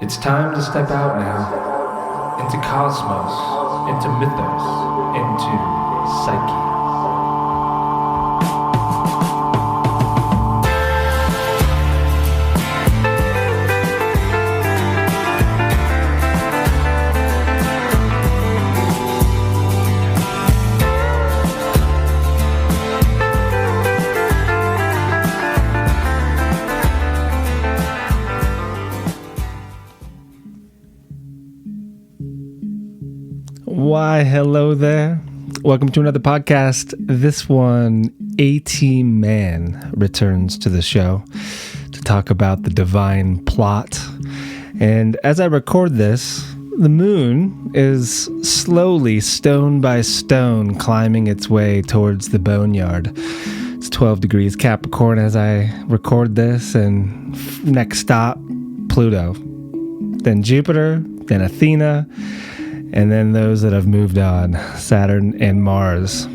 It's time to step out now, into cosmos, into mythos, into psyche. Why, hello there. Welcome to another podcast. This one, AT Mann returns to the show to talk about the divine plot. And as I record this, the moon is slowly, stone by stone, climbing its way towards the boneyard. It's 12 degrees Capricorn as I record this, and next stop, Pluto. Then Jupiter, then Athena, and then those that have moved on, Saturn and Mars.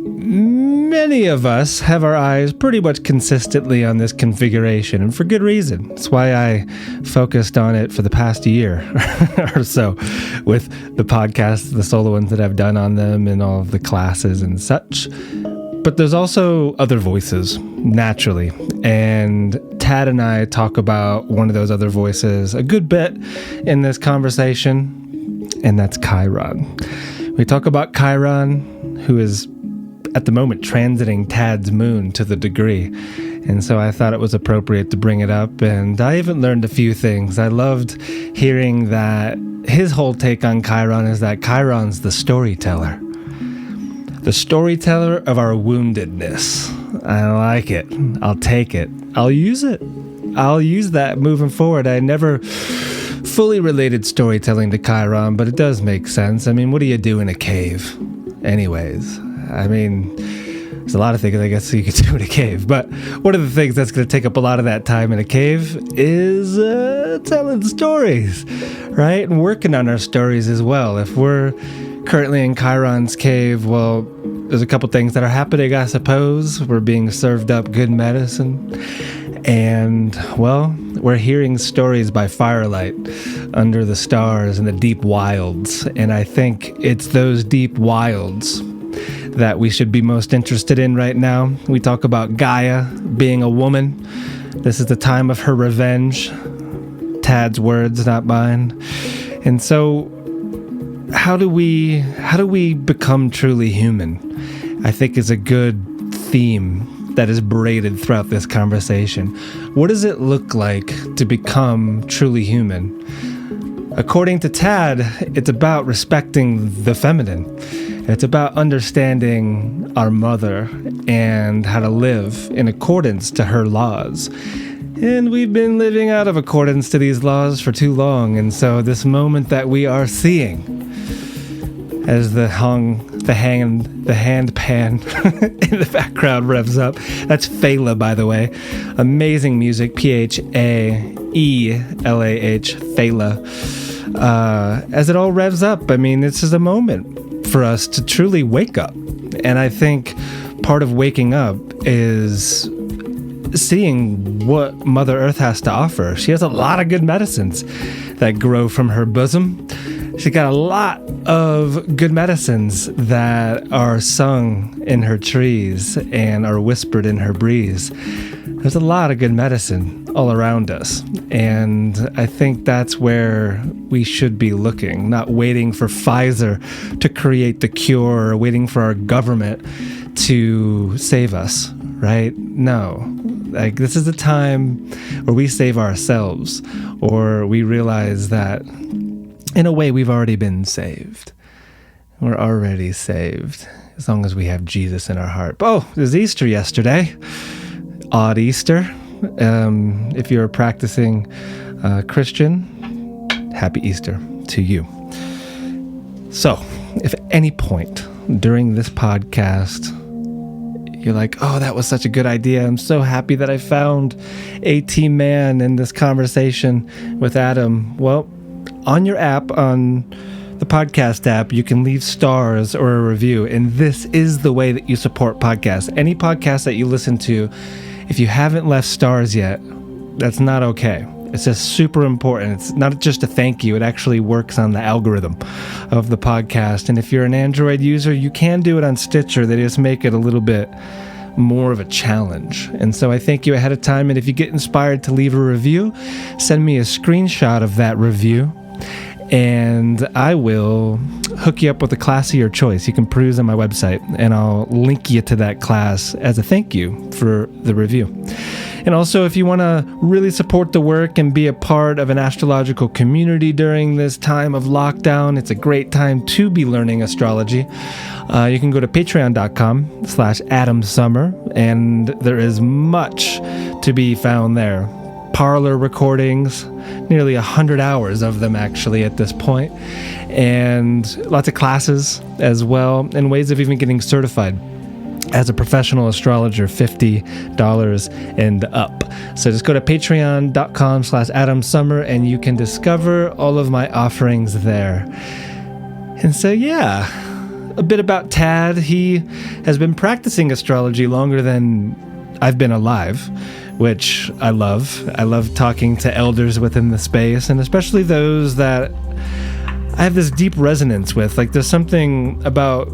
Many of us have our eyes pretty much consistently on this configuration, and for good reason. That's why I focused on it for the past year or so with the podcasts, the solo ones that I've done on them, and all of the classes and such. But there's also other voices, naturally. And Tad and I talk about one of those other voices a good bit in this conversation, and that's Chiron. We talk about Chiron, who is at the moment transiting Tad's moon to the degree. And so I thought it was appropriate to bring it up. And I even learned a few things. I loved hearing that his whole take on Chiron is that Chiron's the storyteller. The storyteller of our woundedness. I like it. I'll take it. I'll use it. I'll use that moving forward. I never fully related storytelling to Chiron, but it does make sense. I mean, what do you do in a cave? Anyways, I mean, there's a lot of things I guess you could do in a cave, but one of the things that's going to take up a lot of that time in a cave is telling stories, right? And working on our stories as well. If we're currently in Chiron's cave, well, there's a couple things that are happening, I suppose. We're being served up good medicine. And, well, we're hearing stories by firelight under the stars in the deep wilds. And I think it's those deep wilds that we should be most interested in right now. We talk about Gaia being a woman. This is the time of her revenge. Tad's words, not mine. And so how do we become truly human? I think is a good theme that is braided throughout this conversation. What does it look like to become truly human? According to Tad, it's about respecting the feminine. It's about understanding our mother and how to live in accordance to her laws. And we've been living out of accordance to these laws for too long. And so this moment that we are seeing as the hand pan in the background revs up. That's Phalah, by the way. Amazing music, Phaelah, Phalah. As it all revs up, I mean, this is a moment for us to truly wake up. And I think part of waking up is seeing what Mother Earth has to offer. She has a lot of good medicines that grow from her bosom. She's got a lot of good medicines that are sung in her trees and are whispered in her breeze. There's a lot of good medicine all around us. And I think that's where we should be looking, not waiting for Pfizer to create the cure or waiting for our government to save us, right? No. Like, this is a time where we save ourselves, or we realize that in a way, we've already been saved. We're already saved as long as we have Jesus in our heart. Oh, it was Easter yesterday. Odd Easter. If you're a practicing Christian, happy Easter to you. So, if at any point during this podcast, you're like, oh, that was such a good idea. I'm so happy that I found AT Mann in this conversation with Adam. Well, on your app, on the podcast app, you can leave stars or a review. And this is the way that you support podcasts. Any podcast that you listen to, if you haven't left stars yet, that's not okay. It's just super important. It's not just a thank you. It actually works on the algorithm of the podcast. And if you're an Android user, you can do it on Stitcher. They just make it a little bit more of a challenge. And so I thank you ahead of time. And if you get inspired to leave a review, send me a screenshot of that review, and I will hook you up with a class of your choice. You can peruse on my website, and I'll link you to that class as a thank you for the review. And also, if you want to really support the work and be a part of an astrological community during this time of lockdown, it's a great time to be learning astrology. You can go to patreon.com/AdamSummer, and there is much to be found there. Parlor recordings, nearly 100 hours of them actually at this point, and lots of classes as well, and ways of even getting certified as a professional astrologer, $50 and up. So just go to patreon.com/AdamSummer, and you can discover all of my offerings there. And so, yeah, a bit about Tad. He has been practicing astrology longer than I've been alive, which I love. I love talking to elders within the space, and especially those that I have this deep resonance with. Like, there's something about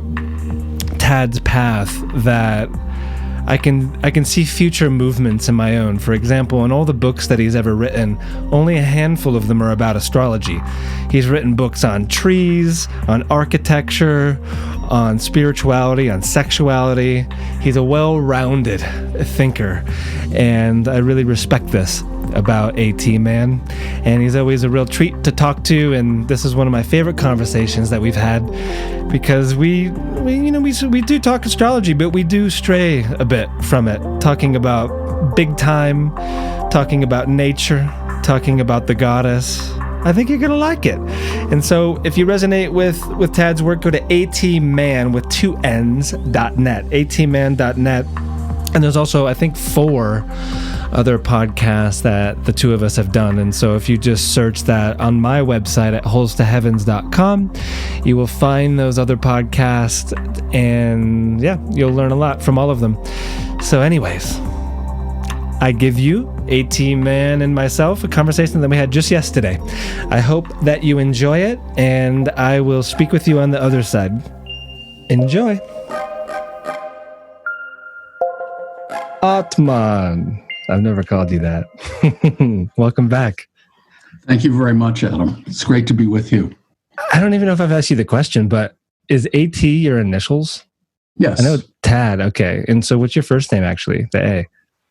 Tad's path that I can see future movements in my own. For example, in all the books that he's ever written, only a handful of them are about astrology. He's written books on trees, on architecture, on spirituality, on sexuality. He's a well-rounded thinker, and I really respect this about AT Mann, and he's always a real treat to talk to. And this is one of my favorite conversations that we've had, because we do talk astrology, but we do stray a bit from it, talking about big time, talking about nature, talking about the goddess. I think you're gonna like it. And so if you resonate with Tad's work, go to atman with 2 N's.net, atman.net. And there's also, I think, 4 other podcasts that the two of us have done. And so if you just search that on my website at holstoheavens.com, you will find those other podcasts, and yeah, you'll learn a lot from all of them. So anyways, I give you, AT Mann and myself, a conversation that we had just yesterday. I hope that you enjoy it, and I will speak with you on the other side. Enjoy. AT Mann. I've never called you that. Welcome back. Thank you very much, Adam. It's great to be with you. I don't even know if I've asked you the question, but is AT your initials? Yes. I know Tad. Okay. And so what's your first name, actually? The A.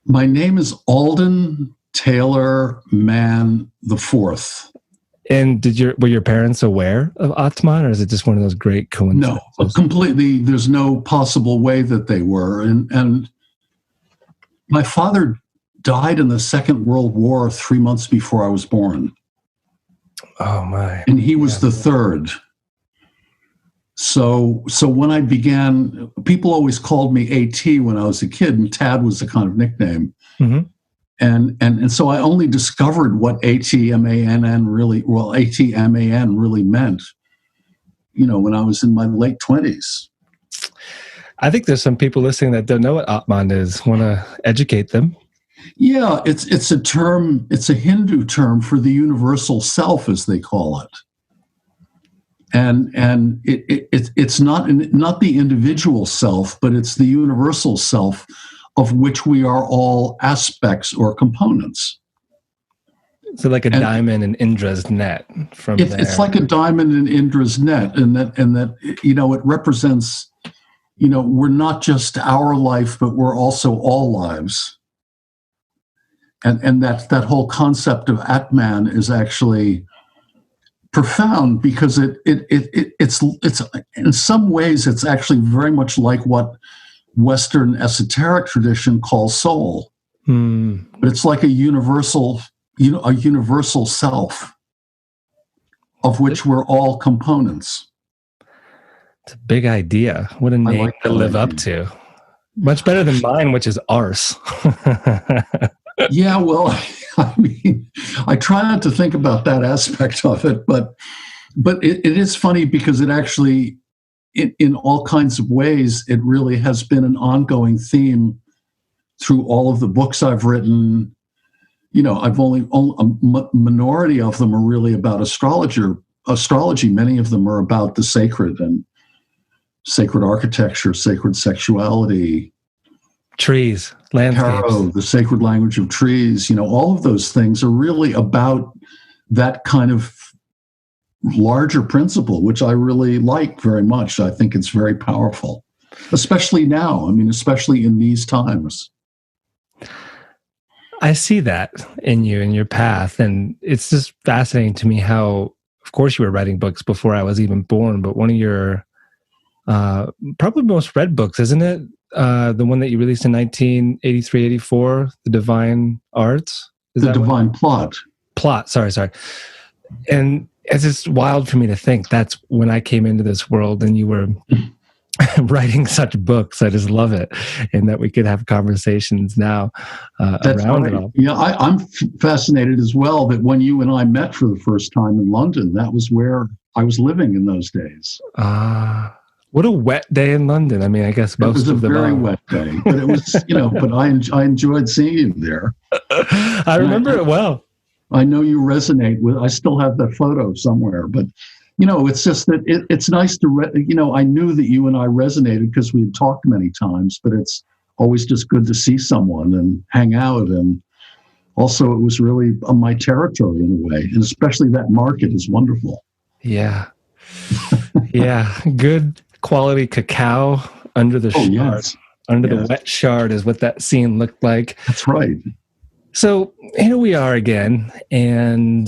My name is Alden Taylor Mann IV. And were your parents aware of AT Mann, or is it just one of those great coincidences? No, completely. There's no possible way that they were. And my father died in the Second World War 3 months before I was born. Oh my! And he was the third. So when I began, people always called me AT when I was a kid, and Tad was the kind of nickname. Mm-hmm. And so I only discovered what ATMANN really meant, when I was in my late 20s. I think there's some people listening that don't know what AT Mann is. Want to educate them? Yeah, it's a term. It's a Hindu term for the universal self, as they call it. And it's not the individual self, but it's the universal self, of which we are all aspects or components. So like a diamond in Indra's net from there. It's like a diamond in Indra's net, and that it represents, we're not just our life, but we're also all lives. And that whole concept of Atman is actually profound, because it's in some ways it's actually very much like what Western esoteric tradition calls soul. But it's like a universal self, of which we're all components. It's a big idea. What a name to live up to. Much better than mine, which is arse. Yeah, well, I mean, I try not to think about that aspect of it, but it is funny, because it actually, in all kinds of ways, it really has been an ongoing theme through all of the books I've written, I've only a minority of them are really about astrology. Many of them are about the sacred and sacred architecture, sacred sexuality, trees, landscapes, tarot, the sacred language of trees. All of those things are really about that kind of larger principle, which I really like very much. I think it's very powerful, especially now. Especially in these times. I see that in you, in your path. And it's just fascinating to me how, of course, you were writing books before I was even born, but one of your probably most read books, isn't it? The one that you released in 1983, 84, The Divine Arts? The Divine Plot. Plot, sorry. And it's just wild for me to think that's when I came into this world and you were writing such books. I just love it. And that we could have conversations now around right. it all. Yeah, I'm fascinated as well that when you and I met for the first time in London, that was where I was living in those days. What a wet day in London. I guess most of them it was a very wet day, but it was, but I enjoyed seeing you there. I remember it well. I know you resonate with, I still have that photo somewhere, but it's just that it's nice to, I knew that you and I resonated because we had talked many times, but it's always just good to see someone and hang out. And also it was really my territory in a way. And especially that market is wonderful. Yeah. Yeah. Good quality cacao under the shard. Yes. Under the wet shard is what that scene looked like. That's right. So here we are again, and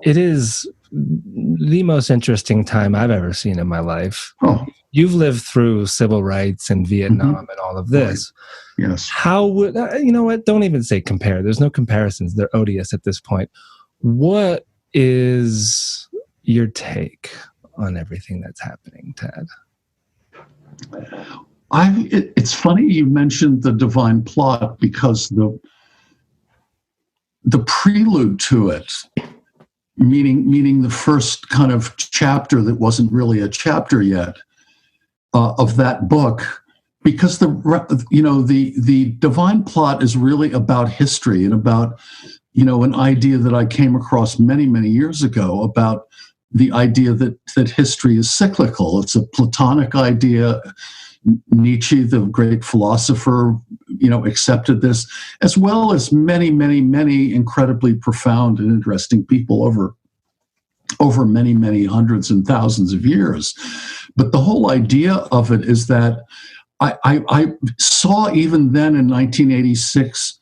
it is the most interesting time I've ever seen in my life. Oh. You've lived through civil rights and Vietnam and all of this. Right. Yes. How would, you know what, don't even say compare. There's no comparisons. They're odious at this point. What is your take on everything that's happening, Tad? It's funny you mentioned The Divine Plot because the prelude to it, meaning the first kind of chapter that wasn't really a chapter yet of that book, because the Divine Plot is really about history and about an idea that I came across many, many years ago about the idea that history is cyclical. It's a Platonic idea. Nietzsche, the great philosopher, accepted this, as well as many, many, many incredibly profound and interesting people over many, many hundreds and thousands of years. But the whole idea of it is that I saw even then in 1986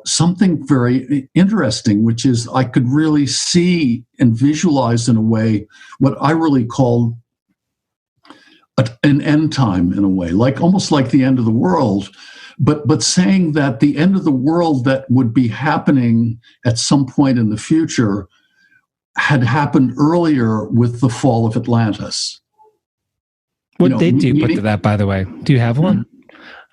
something very interesting, which is I could really see and visualize in a way what I really call an end time in a way, like almost like the end of the world, but saying that the end of the world that would be happening at some point in the future had happened earlier with the fall of Atlantis. What date do you put to that, by the way? Do you have one?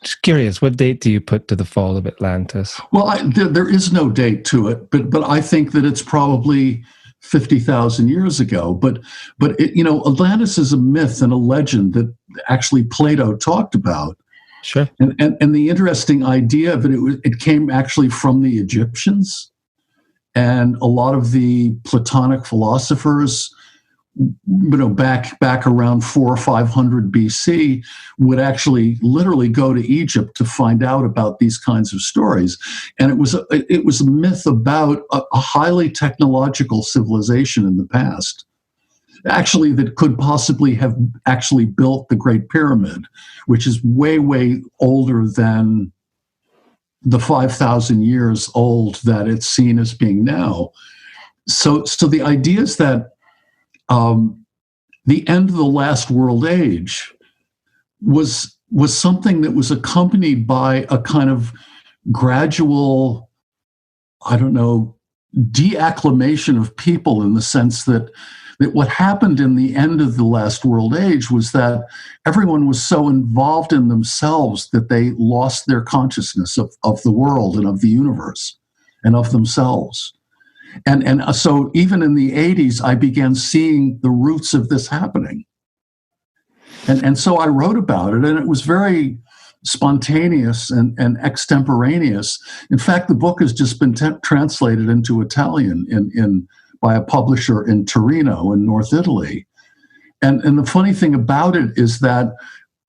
Just curious, what date do you put to the fall of Atlantis? Well, there is no date to it, but I think that it's probably 50,000 years ago. But Atlantis is a myth and a legend that actually Plato talked about. Sure. And the interesting idea of it came actually from the Egyptians, and a lot of the Platonic philosophers, back around 400 or 500 BC, would actually literally go to Egypt to find out about these kinds of stories. And it was a myth about a highly technological civilization in the past, actually, that could possibly have actually built the Great Pyramid, which is way, way older than the 5,000 years old that it's seen as being now. So the idea is that the end of the last world age was something that was accompanied by a kind of gradual, deacclimation of people, in the sense that what happened in the end of the last world age was that everyone was so involved in themselves that they lost their consciousness of the world and of the universe and of themselves. And so even in the 80s, I began seeing the roots of this happening. And so I wrote about it, and it was very spontaneous and extemporaneous. In fact, the book has just been translated into Italian by a publisher in Torino in North Italy. And the funny thing about it is that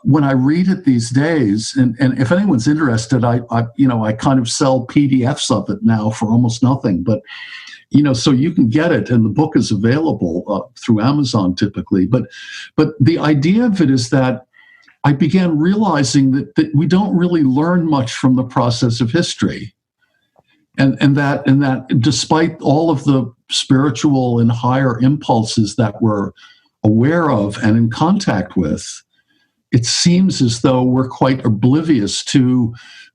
when I read it these days, and if anyone's interested, I kind of sell PDFs of it now for almost nothing, but so you can get it, and the book is available through Amazon typically. But the idea of it is that I began realizing that we don't really learn much from the process of history, and that despite all of the spiritual and higher impulses that we're aware of and in contact with, it seems as though we're quite oblivious to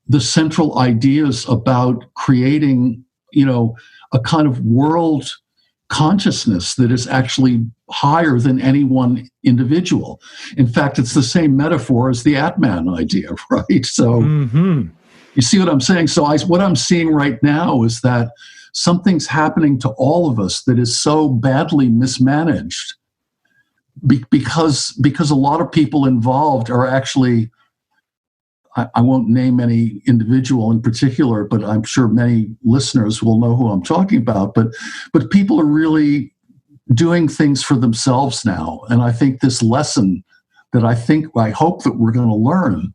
the central ideas about creating, a kind of world consciousness that is actually higher than any one individual. In fact, it's the same metaphor as the AT Mann idea, right? So you see what I'm saying? So what I'm seeing right now is that something's happening to all of us that is so badly mismanaged because a lot of people involved are actually, I won't name any individual in particular, but I'm sure many listeners will know who I'm talking about. But people are really doing things for themselves now. And I think this lesson that I hope that we're going to learn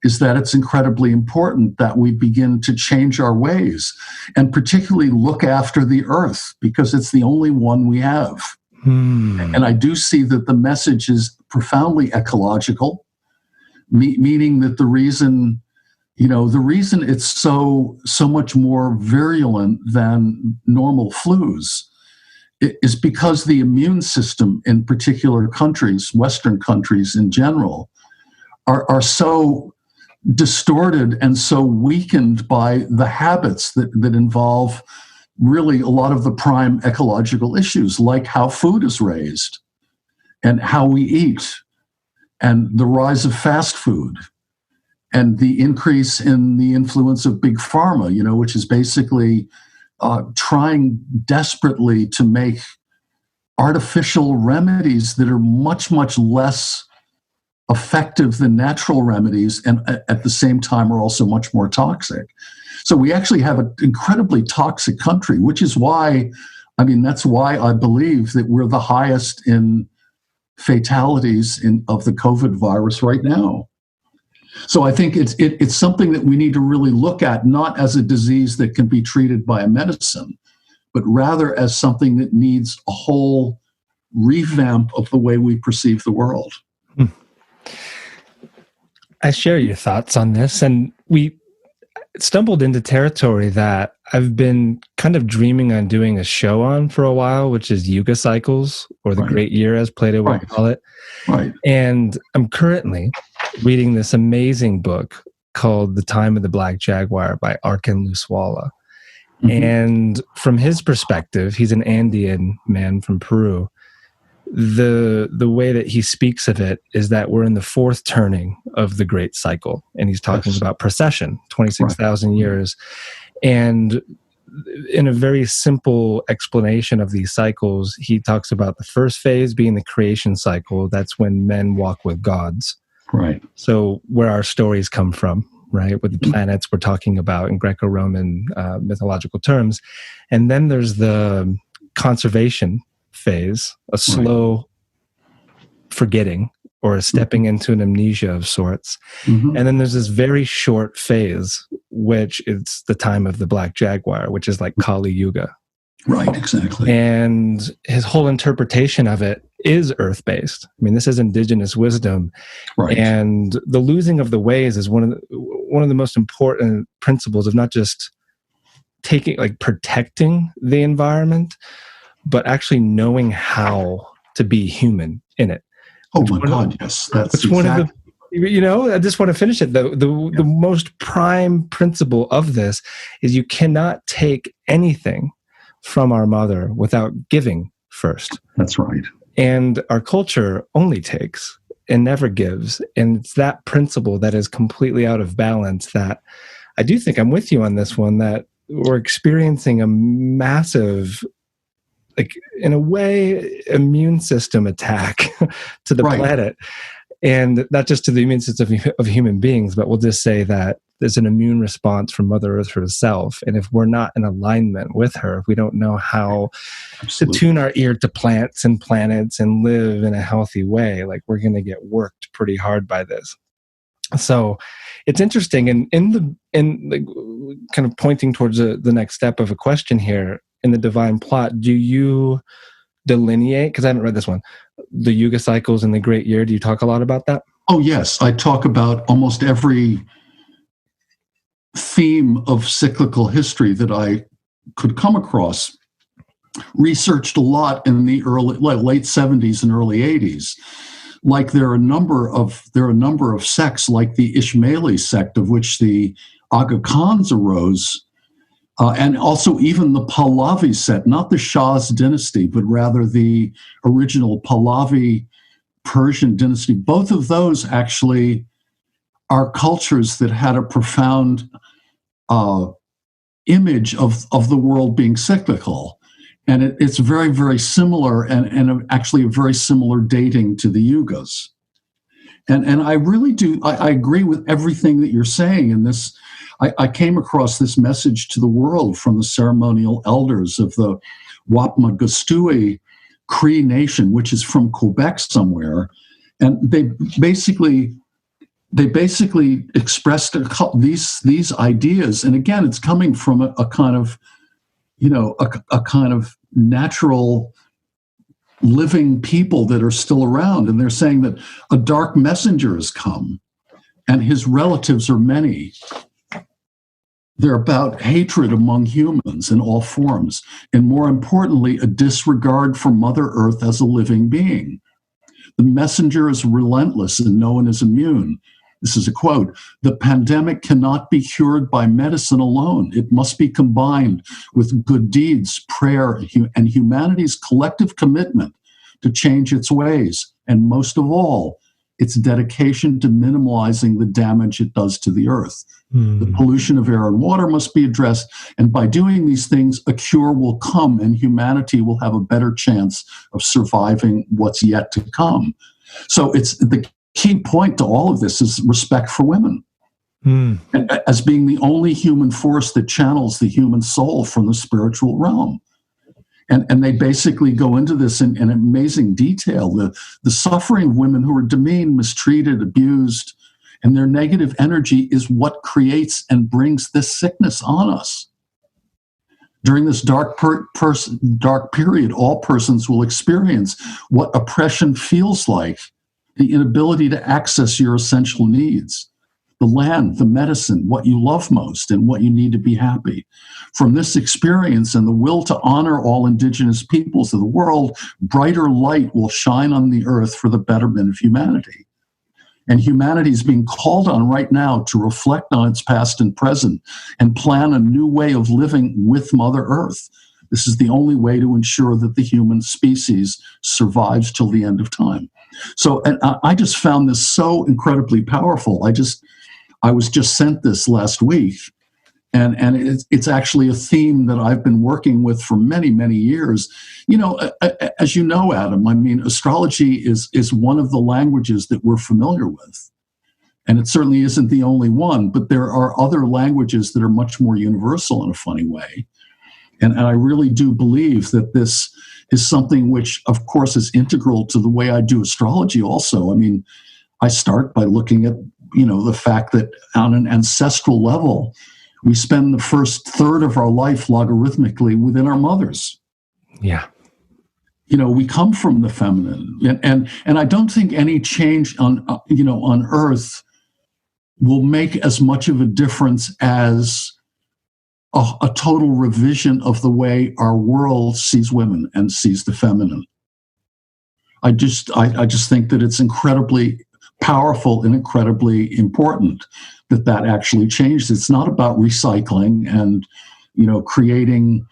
is that it's incredibly important that we begin to change our ways and particularly look after the earth, because it's the only one we have. And I do see that the message is profoundly ecological, meaning that the reason it's so much more virulent than normal flus is because the immune system in particular countries, Western countries in general, are so distorted and so weakened by the habits that involve really a lot of the prime ecological issues, like how food is raised and how we eat, and the rise of fast food, and the increase in the influence of big pharma, which is basically trying desperately to make artificial remedies that are much, much less effective than natural remedies, and at the same time are also much more toxic. So we actually have an incredibly toxic country, which is why, that's why I believe that we're the highest in fatalities of the COVID virus right now. So I think it's something that we need to really look at, not as a disease that can be treated by a medicine, but rather as something that needs a whole revamp of the way we perceive the world. I share your thoughts on this, and we stumbled into territory that I've been kind of dreaming on doing a show on for a while, which is Yuga cycles, or the Great Year, as Plato would call it. Right. And I'm currently reading this amazing book called The Time of the Black Jaguar by Arkin Luswala. And from his perspective, he's an Andean man from Peru. The way that he speaks of it is that we're in the fourth turning of the great cycle, and he's talking about precession, 26,000 years. And in a very simple explanation of these cycles, he talks about the first phase being the creation cycle. That's when men walk with gods. Right. So where our stories come from, right, with the planets we're talking about in Greco-Roman mythological terms. And then there's the conservation phase, a slow forgetting or a stepping into an amnesia of sorts. And then there's this very short phase, which is the time of the Black Jaguar, which is like Kali Yuga. Right, exactly. And his whole interpretation of it is earth-based. This is indigenous wisdom. Right. And the losing of the ways is one of the most important principles of not just protecting the environment, but actually knowing how to be human in it. Oh my God, yes. That's one of the, I just want to finish it. The most prime principle of this is you cannot take anything from our mother without giving first. That's right. And our culture only takes and never gives. And it's that principle that is completely out of balance that I do think I'm with you on this one, that we're experiencing a massive, in a way, immune system attack to the planet. And not just to the immune system of human beings, but we'll just say that there's an immune response from Mother Earth herself. And if we're not in alignment with her, if we don't know how Absolutely. to tune our ear to plants and planets and live in a healthy way, like we're going to get worked pretty hard by this. So it's interesting. And in kind of pointing towards the next step of a question here in the divine plot, do you delineate, because I haven't read this one, the Yuga cycles and the Great Year? Do you talk a lot about that? Oh, yes. I talk about almost every theme of cyclical history that I could come across. Researched a lot in the late 70s and early 80s. Like there are a number of sects, like the Ishmaeli sect, of which the Aga Khans arose, and also even the Pahlavi sect, not the Shah's dynasty, but rather the original Pahlavi Persian dynasty. Both of those actually are cultures that had a profound image of the world being cyclical. And it's very, very similar and actually a very similar dating to the Yugas. And I really do, I agree with everything that you're saying in this. I came across this message to the world from the ceremonial elders of the Wapma Cree Nation, which is from Quebec somewhere. And they basically expressed these ideas. And again, it's coming from a kind of, a kind of natural living people that are still around. And they're saying that a dark messenger has come and his relatives are many. They're about hatred among humans in all forms. And more importantly, a disregard for Mother Earth as a living being. The messenger is relentless and no one is immune. This is a quote: "The pandemic cannot be cured by medicine alone. It must be combined with good deeds, prayer, and humanity's collective commitment to change its ways, and most of all, its dedication to minimizing the damage it does to the earth. The pollution of air and water must be addressed, and by doing these things, a cure will come and humanity will have a better chance of surviving what's yet to come." So it's the key point to all of this is respect for women as being the only human force that channels the human soul from the spiritual realm. And they basically go into this in amazing detail. The suffering of women who are demeaned, mistreated, abused, and their negative energy is what creates and brings this sickness on us. During this dark period, all persons will experience what oppression feels like, the inability to access your essential needs, the land, the medicine, what you love most, and what you need to be happy. From this experience and the will to honor all indigenous peoples of the world, brighter light will shine on the earth for the betterment of humanity. And humanity is being called on right now to reflect on its past and present and plan a new way of living with Mother Earth. This is the only way to ensure that the human species survives till the end of time. So and I just found this so incredibly powerful. I was just sent this last week, and it's actually a theme that I've been working with for many, many years. As you know, Adam, I mean, astrology is one of the languages that we're familiar with. And it certainly isn't the only one, but there are other languages that are much more universal in a funny way. And I really do believe that this is something which, of course, is integral to the way I do astrology also. I mean, I start by looking at, the fact that on an ancestral level, we spend the first third of our life logarithmically within our mothers. Yeah. We come from the feminine. And I don't think any change on Earth will make as much of a difference as a total revision of the way our world sees women and sees the feminine. I just think that it's incredibly powerful and incredibly important that actually changed. It's not about recycling and, creating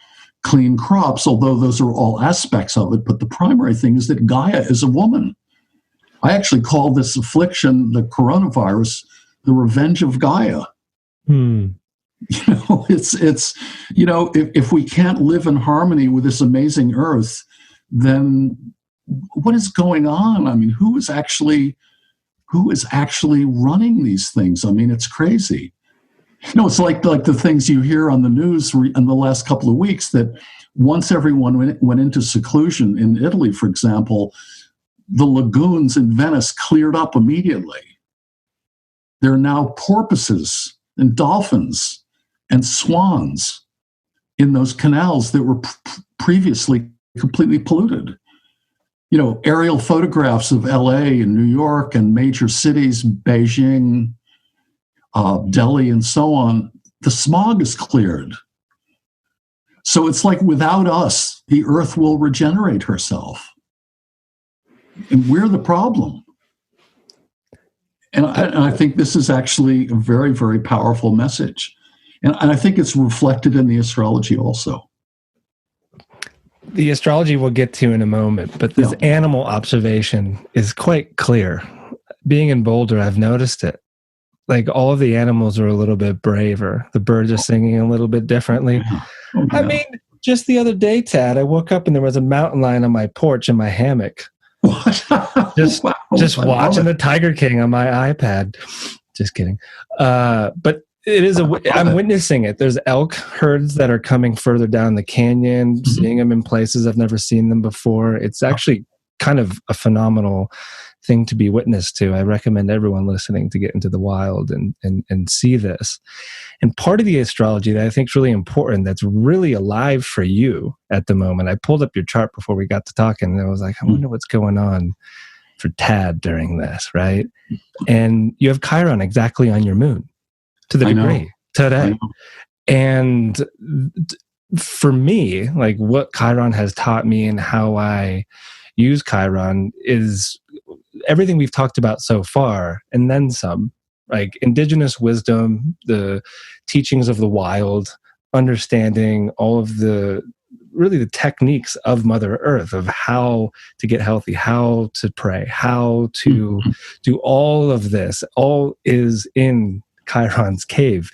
clean crops, although those are all aspects of it. But the primary thing is that Gaia is a woman. I actually call this affliction, the coronavirus, the revenge of Gaia. If we can't live in harmony with this amazing earth, then what is going on? I mean, who is actually who is actually running these things. I mean, it's crazy. It's like the things you hear on the news in the last couple of weeks, that once everyone went into seclusion in Italy, for example, the lagoons in Venice cleared up immediately. There are now porpoises and dolphins and swans in those canals that were previously completely polluted. Aerial photographs of LA and New York and major cities, Beijing, Delhi, and so on, the smog is cleared. So it's like, without us, the earth will regenerate herself. And we're the problem. And I think this is actually a very, very powerful message. And I think it's reflected in the astrology also. The astrology we'll get to in a moment, but this animal observation is quite clear. Being in Boulder, I've noticed it. Like, all of the animals are a little bit braver. The birds are singing a little bit differently. Yeah. Oh, yeah. I mean, just the other day, Tad, I woke up and there was a mountain lion on my porch in my hammock. What? Just watching it. the Tiger King on my iPad. Just kidding. But it is I'm witnessing it. There's elk herds that are coming further down the canyon, seeing them in places I've never seen them before. It's actually kind of a phenomenal thing to be witness to. I recommend everyone listening to get into the wild and see this. And part of the astrology that I think is really important, that's really alive for you at the moment. I pulled up your chart before we got to talking, and I was like, I wonder what's going on for Tad during this, right? And you have Chiron exactly on your moon, to the degree today. And for me, like, what Chiron has taught me and how I use Chiron is everything we've talked about so far, and then some. Like indigenous wisdom, the teachings of the wild, understanding all of the techniques of Mother Earth, of how to get healthy, how to pray, how to do all of this, all is in Chiron's cave.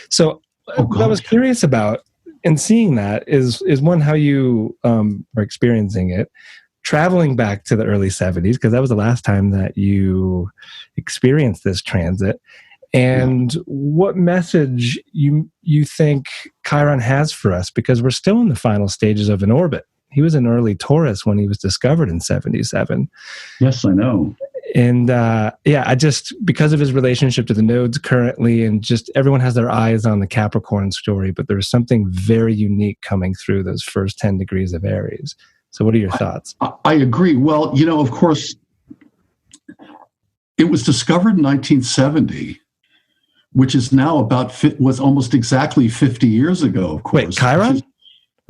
So what I was curious about in seeing that is one, how you are experiencing it, traveling back to the early 70s, because that was the last time that you experienced this transit, and what message you think Chiron has for us, because we're still in the final stages of an orbit. He was in early Taurus when he was discovered in 77. Yes, I know. And I just, because of his relationship to the nodes currently, and just everyone has their eyes on the Capricorn story, but there's something very unique coming through those first 10 degrees of Aries. So what are your thoughts? I agree. Well, of course, it was discovered in 1970, which is now was almost exactly 50 years ago, of course. Wait, Chiron?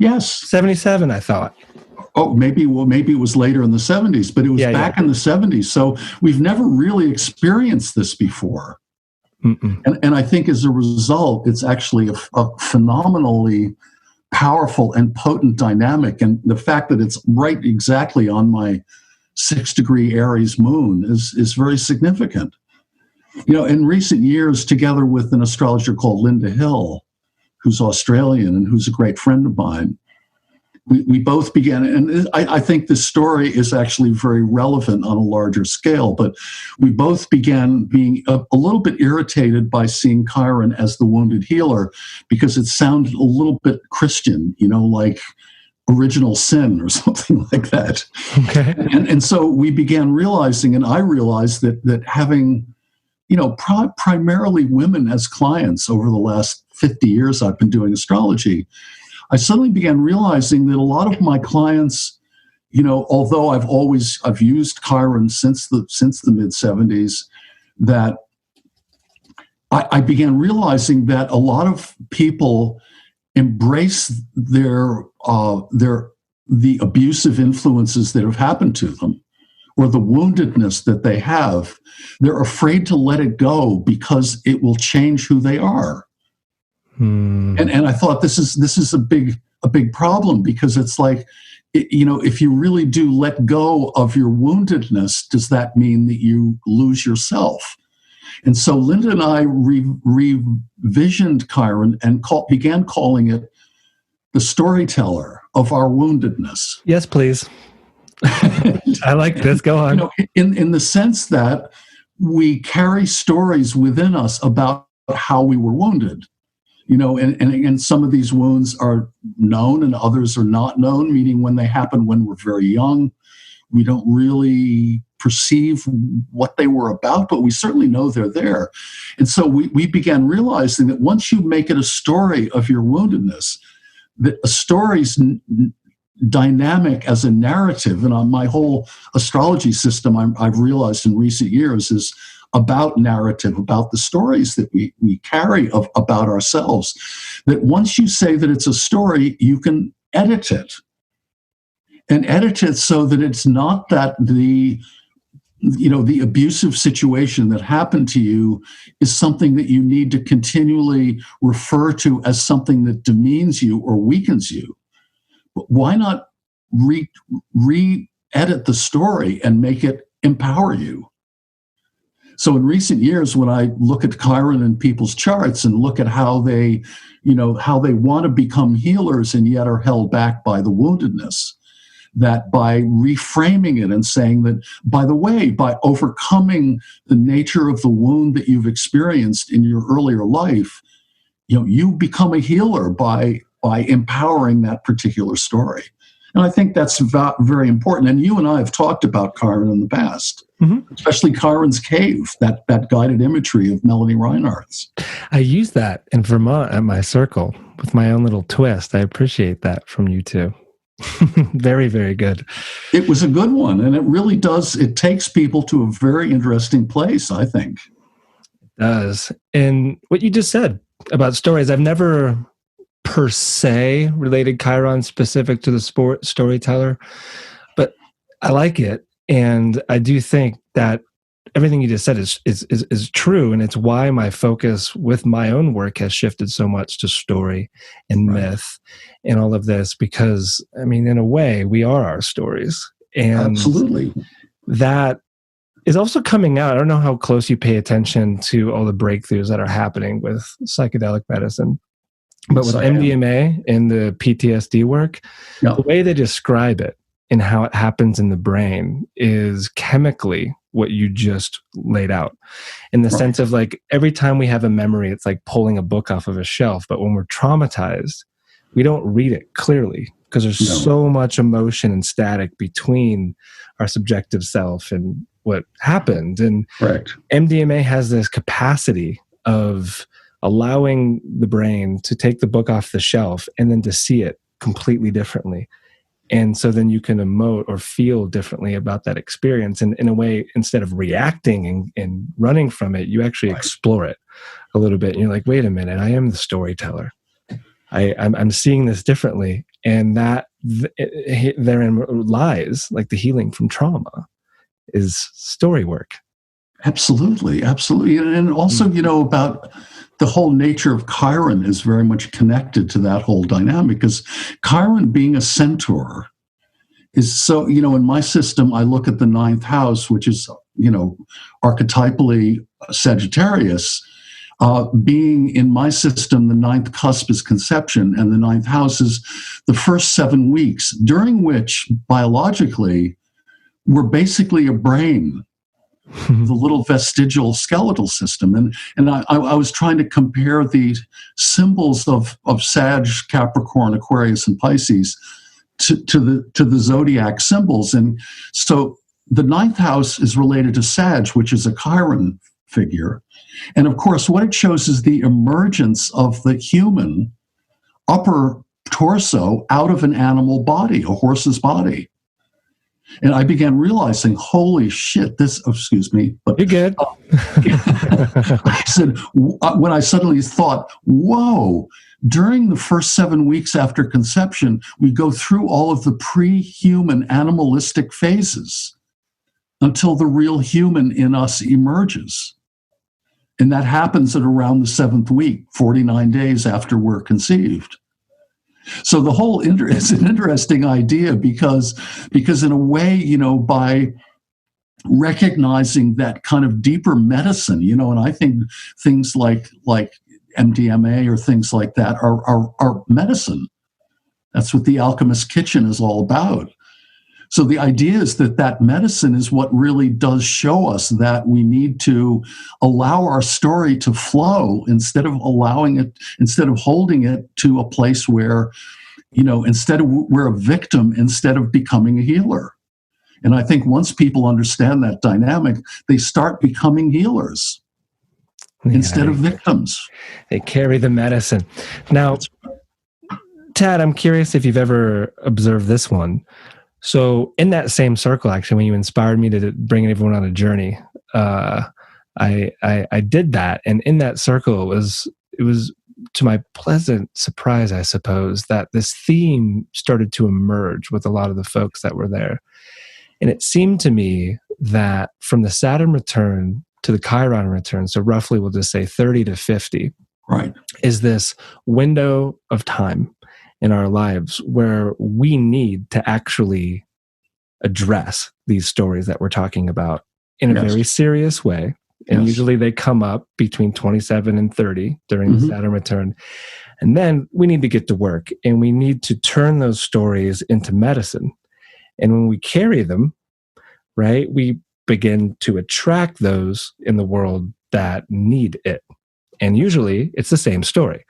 Yes. 77, I thought. Oh, maybe it was later in the 70s, but it was back in the 70s. So we've never really experienced this before. And I think as a result, it's actually a phenomenally powerful and potent dynamic. And the fact that it's right exactly on my 6-degree Aries moon is very significant. In recent years, together with an astrologer called Linda Hill, who's Australian and who's a great friend of mine, we both began, and I think this story is actually very relevant on a larger scale, but we both began being a little bit irritated by seeing Chiron as the wounded healer, because it sounded a little bit Christian, like original sin or something like that. Okay. And so we began realizing, and I realized that having, primarily women as clients over the last 50 years I've been doing astrology, I suddenly began realizing that a lot of my clients, although I've used Chiron since the mid 70s, that I began realizing that a lot of people embrace the abusive influences that have happened to them, or the woundedness that they have. They're afraid to let it go because it will change who they are. And I thought this is a big problem, because it's like, if you really do let go of your woundedness, does that mean that you lose yourself? And so Linda and I revisioned Chiron and began calling it the storyteller of our woundedness. Yes, please. I like this. Go on. In the sense that we carry stories within us about how we were wounded. And some of these wounds are known and others are not known, meaning when they happen when we're very young, we don't really perceive what they were about, but we certainly know they're there. And so we began realizing that once you make it a story of your woundedness, that a story's dynamic as a narrative, and on my whole astrology system, I've realized in recent years, is about narrative, about the stories that we carry about ourselves, that once you say that it's a story, you can edit it. And edit it so that it's not that the abusive situation that happened to you is something that you need to continually refer to as something that demeans you or weakens you. But why not re-edit the story and make it empower you? So in recent years, when I look at Chiron in people's charts and look at how they want to become healers and yet are held back by the woundedness, that by reframing it and saying that, by the way, by overcoming the nature of the wound that you've experienced in your earlier life, you become a healer by empowering that particular story. And I think that's very important. And you and I have talked about Chiron in the past, especially Chiron's Cave, that guided imagery of Melanie Reinhardt's. I use that in Vermont at my circle with my own little twist. I appreciate that from you too. Very, very good. It was a good one. And it really does. It takes people to a very interesting place, I think. It does. And what you just said about stories, I've never per se related Chiron specific to the storyteller, but I like it. And I do think that everything you just said is true. And it's why my focus with my own work has shifted so much to story and myth and all of this, because I mean, in a way, we are our stories. And absolutely, that is also coming out. I don't know how close you pay attention to all the breakthroughs that are happening with psychedelic medicine, but with MDMA and the PTSD work, the way they describe it and how it happens in the brain is chemically what you just laid out, in the sense of like every time we have a memory, it's like pulling a book off of a shelf. But when we're traumatized, we don't read it clearly because there's so much emotion and static between our subjective self and what happened. And MDMA has this capacity of allowing the brain to take the book off the shelf and then to see it completely differently. And so then you can emote or feel differently about that experience. And in a way, instead of reacting and running from it, you actually explore it a little bit. And you're like, wait a minute, I am the storyteller. I'm seeing this differently. And that therein lies like the healing from trauma is story work. Absolutely. Absolutely. And also, about the whole nature of Chiron is very much connected to that whole dynamic, because Chiron being a centaur is so, in my system, I look at the ninth house, which is, archetypally Sagittarius, being in my system, the ninth cusp is conception, and the ninth house is the first 7 weeks, during which biologically we're basically a brain, the little vestigial skeletal system. And I was trying to compare the symbols of Sag, Capricorn, Aquarius, and Pisces to the zodiac symbols. And so the ninth house is related to Sag, which is a Chiron figure. And of course, what it shows is the emergence of the human upper torso out of an animal body, a horse's body. And I began realizing, holy shit, excuse me. But you're good. I said, when I suddenly thought, whoa, during the first 7 weeks after conception, we go through all of the pre-human animalistic phases until the real human in us emerges. And that happens at around the 7th week, 49 days after we're conceived. So the whole is an interesting idea because in a way, by recognizing that kind of deeper medicine, and I think things like MDMA or things like that are medicine. That's what the Alchemist's Kitchen is all about. So the idea is that medicine is what really does show us that we need to allow our story to flow instead of holding it to a place where, instead of we're a victim instead of becoming a healer. And I think once people understand that dynamic, they start becoming healers instead of victims. They carry the medicine. Now, Tad, I'm curious if you've ever observed this one. So in that same circle, actually, when you inspired me to bring everyone on a journey, I did that. And in that circle, it was to my pleasant surprise, I suppose, that this theme started to emerge with a lot of the folks that were there. And it seemed to me that from the Saturn return to the Chiron return, so roughly we'll just say 30 to 50, right, is this window of time in our lives where we need to actually address these stories that we're talking about in a very serious way. And usually they come up between 27 and 30 during the Saturn return. And then we need to get to work and we need to turn those stories into medicine. And when we carry them, right, we begin to attract those in the world that need it. And usually it's the same story,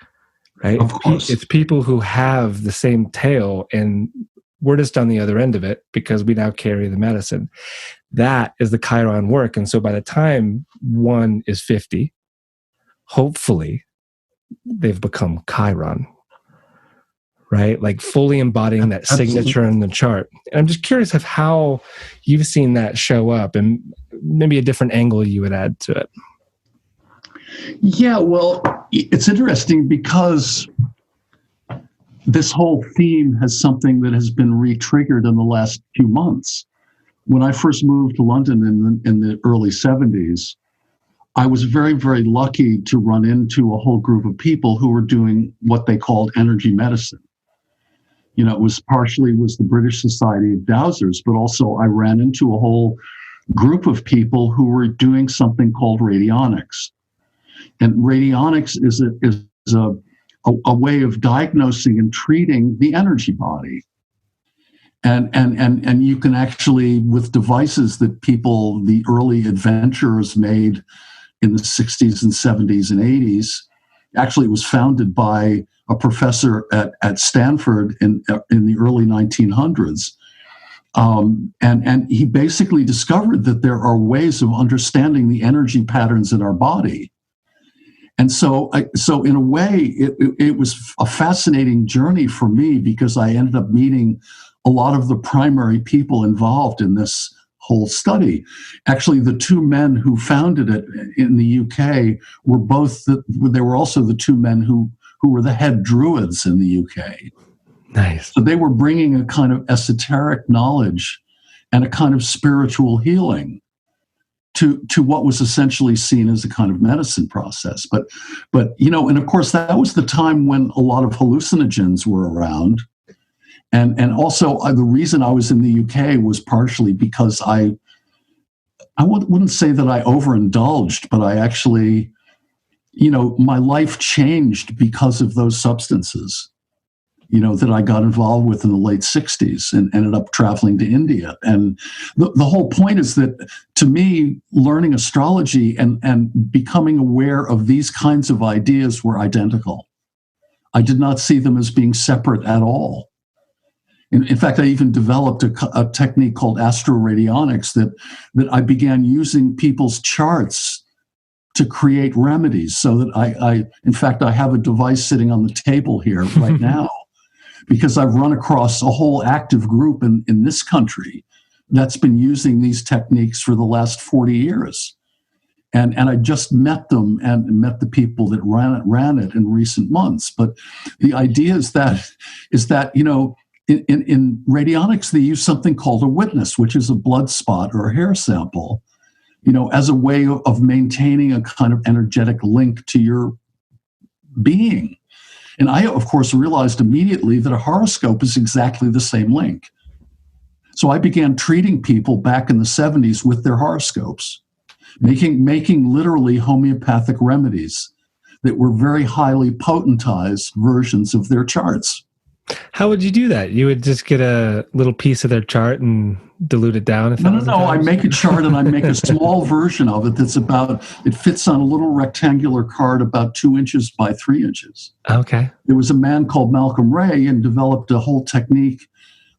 right? Of course. It's people who have the same tale and we're just on the other end of it because we now carry the medicine. That is the Chiron work. And so by the time one is 50, hopefully they've become Chiron, right? Like fully embodying that signature in the chart. And I'm just curious of how you've seen that show up and maybe a different angle you would add to it. Yeah, well, it's interesting because this whole theme has something that has been re-triggered in the last few months. When I first moved to London in the early 70s, I was very, very lucky to run into a whole group of people who were doing what they called energy medicine. It was partially the British Society of Dowsers, but also I ran into a whole group of people who were doing something called radionics. And radionics is a way of diagnosing and treating the energy body. And you can actually, with devices that the early adventurers made in the 60s and 70s and 80s, actually it was founded by a professor at Stanford in the early 1900s. And he basically discovered that there are ways of understanding the energy patterns in our body. And so in a way, it was a fascinating journey for me because I ended up meeting a lot of the primary people involved in this whole study. Actually, the two men who founded it in the UK they were also the two men who were the head druids in the UK. Nice. So they were bringing a kind of esoteric knowledge and a kind of spiritual healing to what was essentially seen as a kind of medicine process. But and of course that was the time when a lot of hallucinogens were around. And also the reason I was in the UK was partially because I wouldn't say that I overindulged, but I actually, my life changed because of those substances, that I got involved with in the late 60s and ended up traveling to India. And the whole point is that, to me, learning astrology and becoming aware of these kinds of ideas were identical. I did not see them as being separate at all. In fact, I even developed a technique called astroradionics that I began using people's charts to create remedies, so that I have a device sitting on the table here right now, because I've run across a whole active group in this country that's been using these techniques for the last 40 years. And I just met them and met the people that ran it in recent months. But the idea is that in radionics, they use something called a witness, which is a blood spot or a hair sample, as a way of maintaining a kind of energetic link to your being. And I, of course, realized immediately that a horoscope is exactly the same link. So I began treating people back in the 70s with their horoscopes, making literally homeopathic remedies that were very highly potentized versions of their charts. How would you do that? You would just get a little piece of their chart and dilute it down? No. I make a chart and I make a small version of it it fits on a little rectangular card about 2 inches by 3 inches. Okay. There was a man called Malcolm Ray and developed a whole technique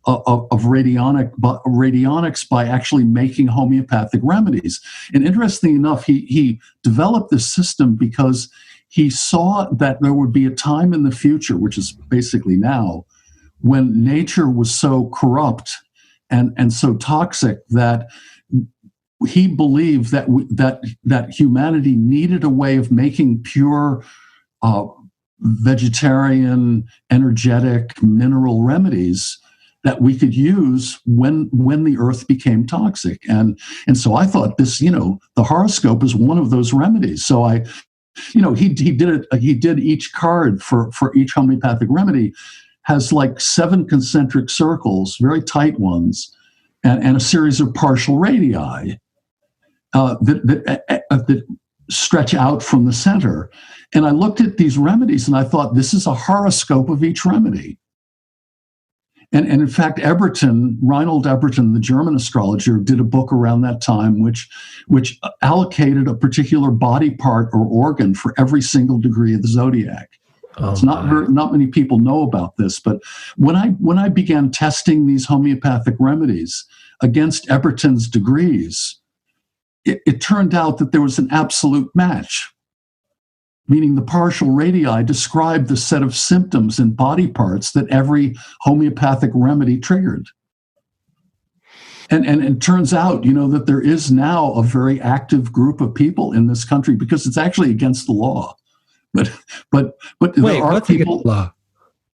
of radionics by actually making homeopathic remedies. And interestingly enough, he developed this system because he saw that there would be a time in the future, which is basically now, when nature was so corrupt and so toxic that he believed that humanity needed a way of making pure vegetarian, energetic, mineral remedies that we could use when the earth became toxic. And so I thought the horoscope is one of those remedies. So he did each card for each homeopathic remedy has like 7 concentric circles, very tight ones, and a series of partial radii that stretch out from the center. And I looked at these remedies and I thought, this is a horoscope of each remedy. And in fact, Reinhold Eberton, the German astrologer, did a book around that time which allocated a particular body part or organ for every single degree of the zodiac. It's not many people know about this, but when I began testing these homeopathic remedies against Eberton's degrees, it turned out that there was an absolute match. Meaning the partial radii described the set of symptoms and body parts that every homeopathic remedy triggered. And it turns out, that there is now a very active group of people in this country, because it's actually against the law. But Wait, there are people law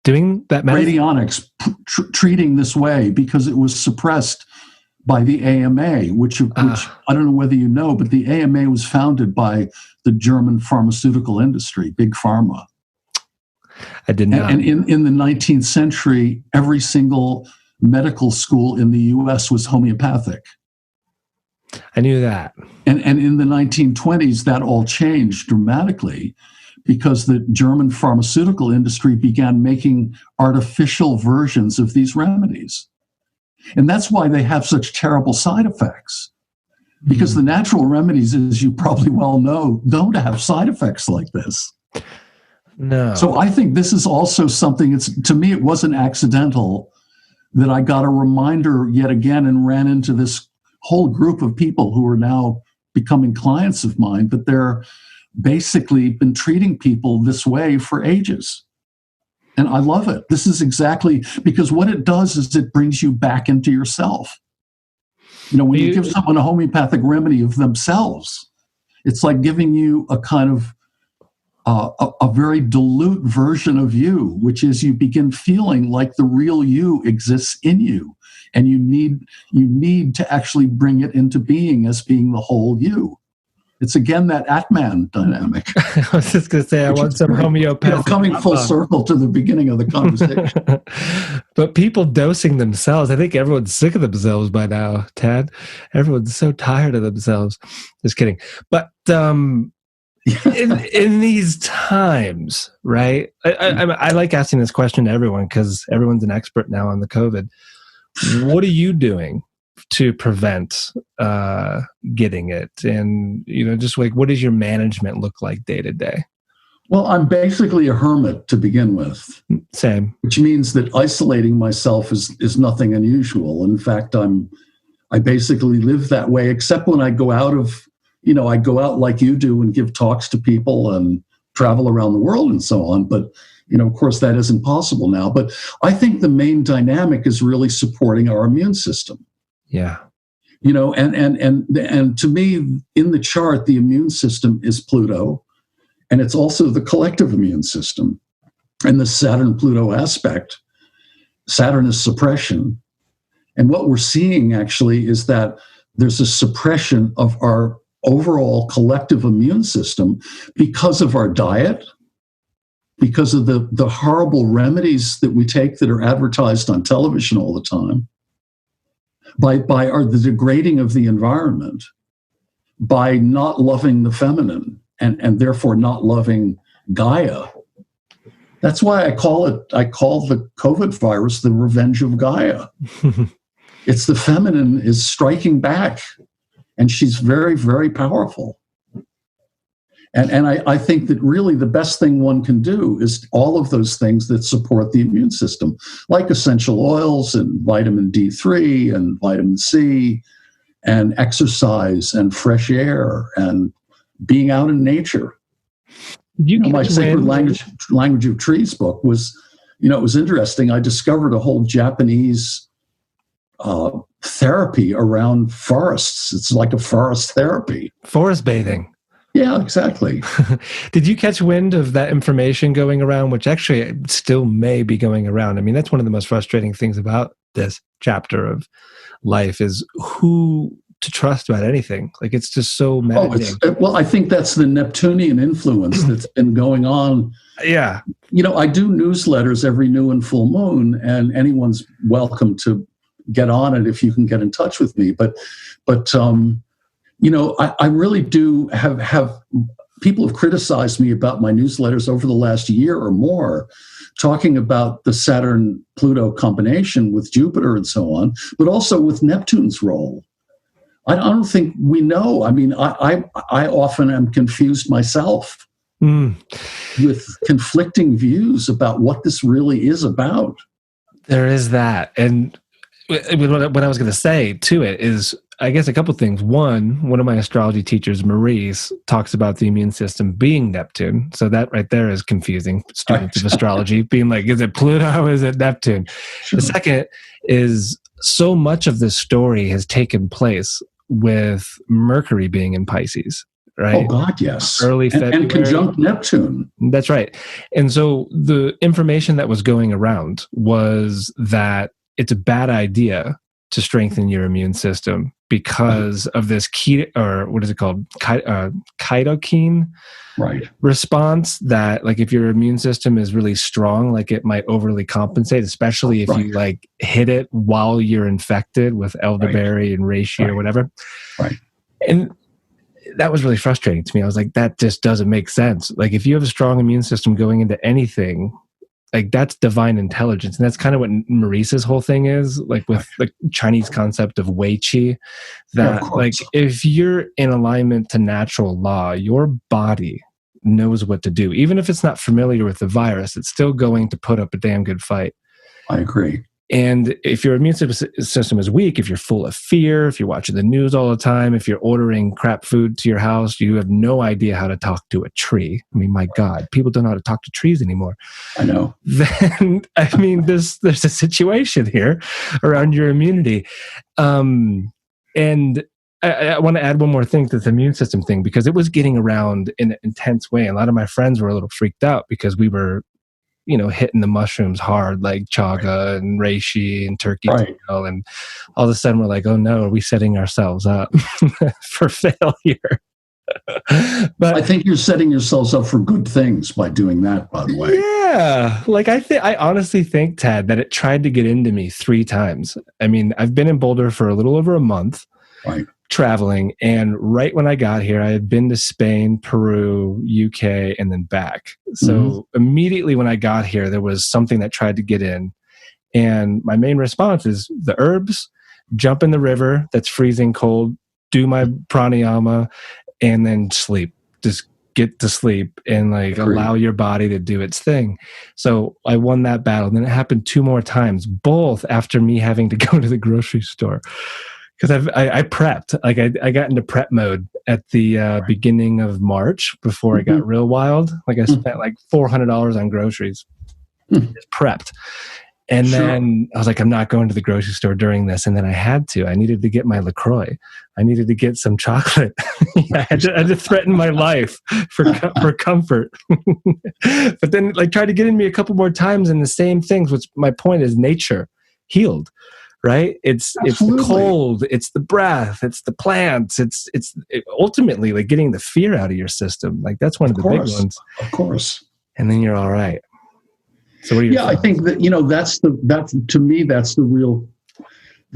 doing that radionics treating this way because it was suppressed by the AMA, which I don't know whether you know, but the AMA was founded by the German pharmaceutical industry, Big Pharma. I did not. And in the 19th century, every single medical school in the U.S. was homeopathic. I knew that. And in the 1920s, that all changed dramatically because the German pharmaceutical industry began making artificial versions of these remedies. And that's why they have such terrible side effects. Because the natural remedies, as you probably well know, don't have side effects like this. No. So I think this is also something, to me, it wasn't accidental that I got a reminder yet again and ran into this whole group of people who are now becoming clients of mine, but they're basically been treating people this way for ages. And I love it. This is exactly, because what it does is it brings you back into yourself. When you give someone a homeopathic remedy of themselves, it's like giving you a kind of a very dilute version of you, which is you begin feeling like the real you exists in you. And you need to actually bring it into being as being the whole you. It's again that AT Mann dynamic. I was just going to say, I want some homeopathic. Coming full circle to the beginning of the conversation. But people dosing themselves, I think everyone's sick of themselves by now, Tad. Everyone's so tired of themselves. Just kidding. But in these times, right? I like asking this question to everyone because everyone's an expert now on the COVID. What are you doing to prevent getting it? And, just like, what does your management look like day to day? Well, I'm basically a hermit to begin with. Same. Which means that isolating myself is nothing unusual. In fact, I basically live that way, except when I go out I go out like you do and give talks to people and travel around the world and so on. But, of course, that isn't possible now. But I think the main dynamic is really supporting our immune system. Yeah. And to me, in the chart, the immune system is Pluto, and it's also the collective immune system. And the Saturn-Pluto aspect, Saturn is suppression. And what we're seeing actually is that there's a suppression of our overall collective immune system because of our diet, because of the horrible remedies that we take that are advertised on television all the time, by the degrading of the environment, by not loving the feminine and therefore not loving Gaia. That's why I call the COVID virus the revenge of Gaia. It's the feminine is striking back, and she's very, very powerful. And I think that really the best thing one can do is all of those things that support the immune system, like essential oils and vitamin D3 and vitamin C and exercise and fresh air and being out in nature. My Sacred Language of Trees book was, it was interesting. I discovered a whole Japanese therapy around forests. It's like a forest therapy. Forest bathing. Yeah, exactly. Did you catch wind of that information going around, which actually still may be going around? I mean, that's one of the most frustrating things about this chapter of life is who to trust about anything. Like, it's just so maddening. Well, I think that's the Neptunian influence that's been going on. Yeah. I do newsletters every new and full moon, and anyone's welcome to get on it if you can get in touch with me. But I really do have people have criticized me about my newsletters over the last year or more, talking about the Saturn-Pluto combination with Jupiter and so on, but also with Neptune's role. I don't think we know. I mean, I often am confused myself with conflicting views about what this really is about. There is that. And what I was going to say to it is, I guess, a couple of things. One of my astrology teachers, Maurice, talks about the immune system being Neptune. So that right there is confusing students of astrology, being like, is it Pluto or is it Neptune? Sure. The second is so much of this story has taken place with Mercury being in Pisces, right? Oh, God, yes. Early February. And conjunct Neptune. That's right. And so the information that was going around was that it's a bad idea to strengthen your immune system because of this cytokine response that, like, if your immune system is really strong, like, it might overly compensate, especially if you like hit it while you're infected with elderberry and reishi or whatever. Right. And that was really frustrating to me. I was like, that just doesn't make sense. Like, if you have a strong immune system going into anything, like, that's divine intelligence. And that's kind of what Maurice's whole thing is, like, with the Chinese concept of Wei Qi, that like, if you're in alignment to natural law, your body knows what to do. Even if it's not familiar with the virus, it's still going to put up a damn good fight. I agree. And if your immune system is weak, if you're full of fear, if you're watching the news all the time, if you're ordering crap food to your house, you have no idea how to talk to a tree. I mean, my God, people don't know how to talk to trees anymore. I know. Then, I mean, there's a situation here around your immunity. And I want to add one more thing to the immune system thing, because it was getting around in an intense way. A lot of my friends were a little freaked out because we were, hitting the mushrooms hard, like chaga and reishi and turkey tail, and all of a sudden we're like, oh no, are we setting ourselves up for failure? But I think you're setting yourselves up for good things by doing that, by the way. Yeah. Like, I honestly think, Tad, that it tried to get into me 3 times. I mean, I've been in Boulder for a little over a month. Right. Traveling, and right when I got here, I had been to Spain, Peru, UK, and then back. So immediately when I got here, there was something that tried to get in, and my main response is the herbs, jump in the river that's freezing cold, do my pranayama, and then sleep. Just get to sleep and allow your body to do its thing. So I won that battle. Then it happened 2 more times, both after me having to go to the grocery store. Because I prepped, I got into prep mode at the beginning of March before it got real wild. Like, I spent $400 on groceries, just prepped. And then I was like, I'm not going to the grocery store during this. And then I had to. I needed to get my LaCroix. I needed to get some chocolate. I had to threaten my life for comfort. But then tried to get in me a couple more times in the same things, which my point is nature healed. Right? It's the cold, it's the breath, it's the plants, it's ultimately getting the fear out of your system. Like, that's one of the big ones. Of course. And then you're all right. So what are your thoughts? I think that to me that's the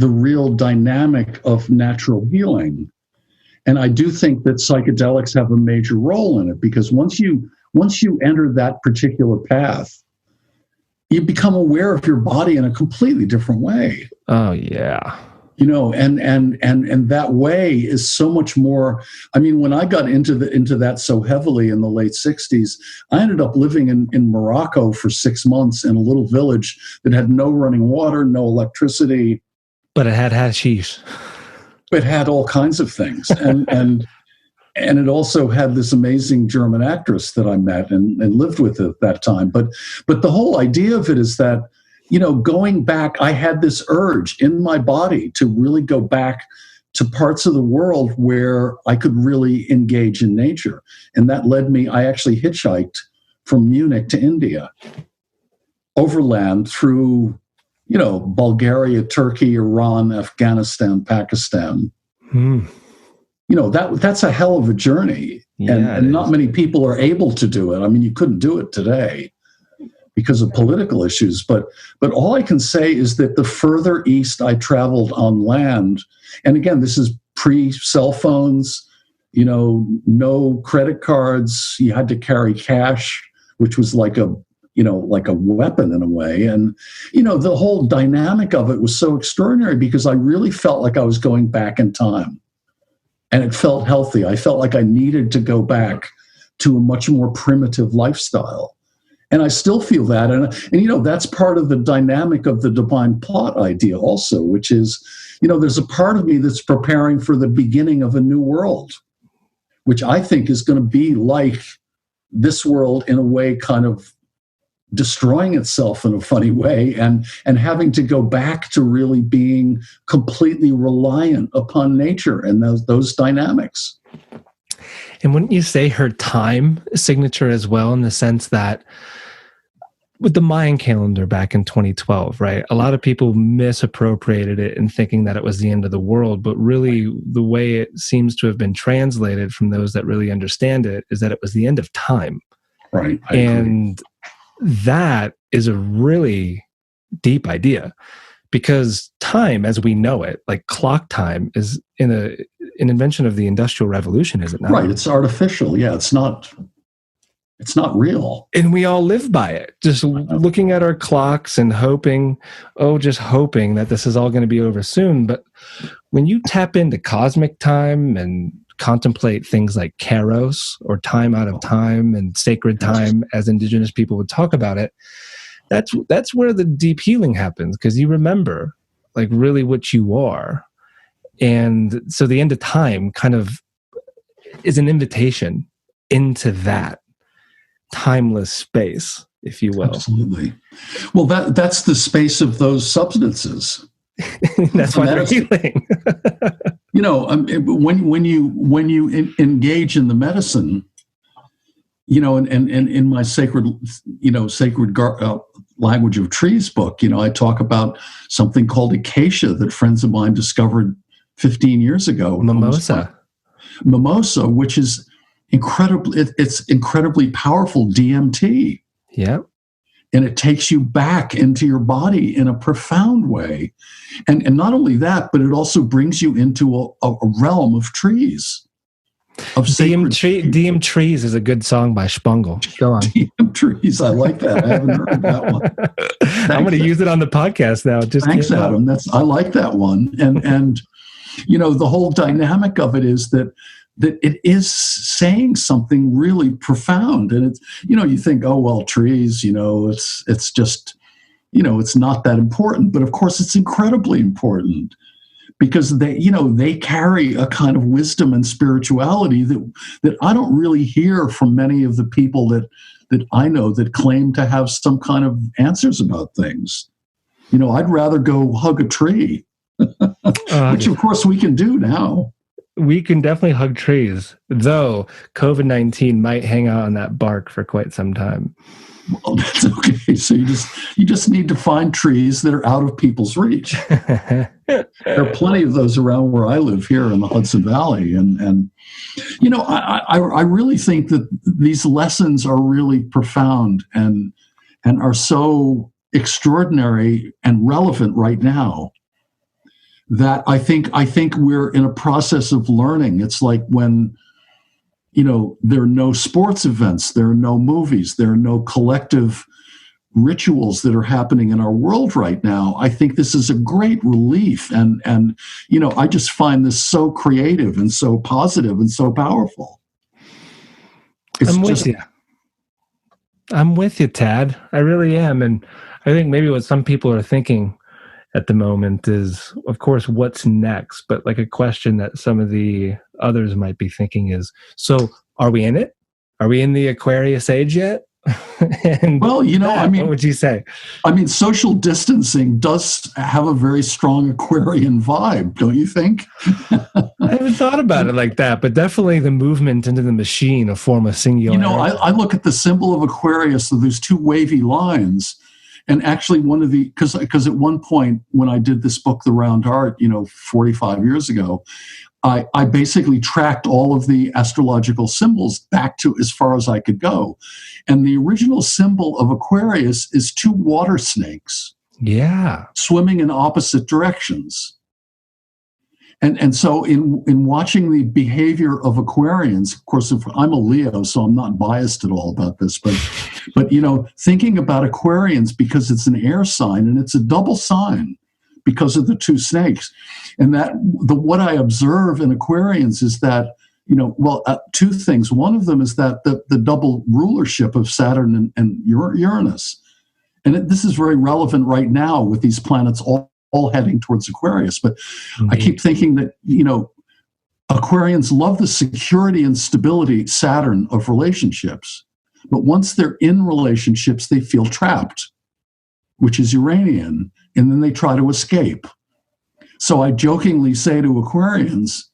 real dynamic of natural healing. And I do think that psychedelics have a major role in it, because once you enter that particular path, you become aware of your body in a completely different way. Oh yeah. And that way is so much more. I mean, when I got into that so heavily in the late 60s, I ended up living in Morocco for 6 months in a little village that had no running water, no electricity. But it had hashish. It had all kinds of things. And it also had this amazing German actress that I met and lived with at that time. But the whole idea of it is that, going back, I had this urge in my body to really go back to parts of the world where I could really engage in nature. And that led me, I actually hitchhiked from Munich to India, overland through, Bulgaria, Turkey, Iran, Afghanistan, Pakistan. That's a hell of a journey. Yeah, and not many people are able to do it. I mean, you couldn't do it today because of political issues. But all I can say is that the further east I traveled on land, and again, this is pre-cell phones, no credit cards. You had to carry cash, which was like a weapon in a way. And, the whole dynamic of it was so extraordinary because I really felt like I was going back in time. And it felt healthy. I felt like I needed to go back to a much more primitive lifestyle. And I still feel that. And that's part of the dynamic of the divine plot idea also, which is, there's a part of me that's preparing for the beginning of a new world, which I think is going to be like this world in a way, kind of destroying itself in a funny way and having to go back to really being completely reliant upon nature and those dynamics. And wouldn't you say her time signature as well, in the sense that with the Mayan calendar back in 2012, right? A lot of people misappropriated it in thinking that it was the end of the world, but really the way it seems to have been translated from those that really understand it is that it was the end of time. Right. And that is a really deep idea, because time as we know it, like clock time, is an invention of the Industrial Revolution, is it not? Right. It's artificial. Yeah. It's not real. And we all live by it, just looking at our clocks and hoping that this is all going to be over soon. But when you tap into cosmic time and contemplate things like Kairos, or time out of time, and sacred time, as indigenous people would talk about it, that's where the deep healing happens, because you remember like really what you are. And so the end of time kind of is an invitation into that timeless space, if you will. Absolutely. Well, that's the space of those substances. That's why they're healing. When you engage in the medicine, and in my sacred language of trees book, I talk about something called Acacia that friends of mine discovered 15 years ago. Mimosa, which is it's incredibly powerful DMT. Yeah. And it takes you back into your body in a profound way. And not only that, but it also brings you into a realm of trees. DM Trees is a good song by Spungel. Go on. DM Trees. I like that. I haven't heard that one. I'm going to use it on the podcast now. Thanks, Adam. I like that one. And the whole dynamic of it is that it is saying something really profound. And it's, you think, oh, well, trees, it's just, it's not that important. But of course, it's incredibly important, because they carry a kind of wisdom and spirituality that I don't really hear from many of the people that I know that claim to have some kind of answers about things. I'd rather go hug a tree, which of course we can do now. We can definitely hug trees, though COVID-19 might hang out on that bark for quite some time. Well, that's okay. So you just need to find trees that are out of people's reach. There are plenty of those around where I live here in the Hudson Valley. And I really think that these lessons are really profound and are so extraordinary and relevant right now, that I think we're in a process of learning. It's like when, there are no sports events, there are no movies, there are no collective rituals that are happening in our world right now, I think this is a great relief. And I just find this so creative and so positive and so powerful. I'm with you, Tad. I really am. And I think maybe what some people are thinking at the moment is, of course, what's next? But like a question that some of the others might be thinking is, so are we in it? Are we in the Aquarius age yet? And well, what would you say? Social distancing does have a very strong Aquarian vibe, don't you think? I haven't thought about it like that, but definitely the movement into the machine, a form of singularity. I look at the symbol of Aquarius, so there's two wavy lines, and actually because at one point when I did this book, The Round Art, 45 years ago, I basically tracked all of the astrological symbols back to as far as I could go. And the original symbol of Aquarius is two water snakes. Yeah. Swimming in opposite directions. And so in watching the behavior of Aquarians, of course, if I'm a Leo, so I'm not biased at all about this, but thinking about Aquarians, because it's an air sign and it's a double sign because of the two snakes. And what I observe in Aquarians is that, two things. One of them is that the double rulership of Saturn and Uranus. And this is very relevant right now with these planets all heading towards Aquarius. But I keep thinking that, Aquarians love the security and stability, Saturn, of relationships. But once they're in relationships, they feel trapped, which is Uranian, and then they try to escape. So I jokingly say to Aquarians,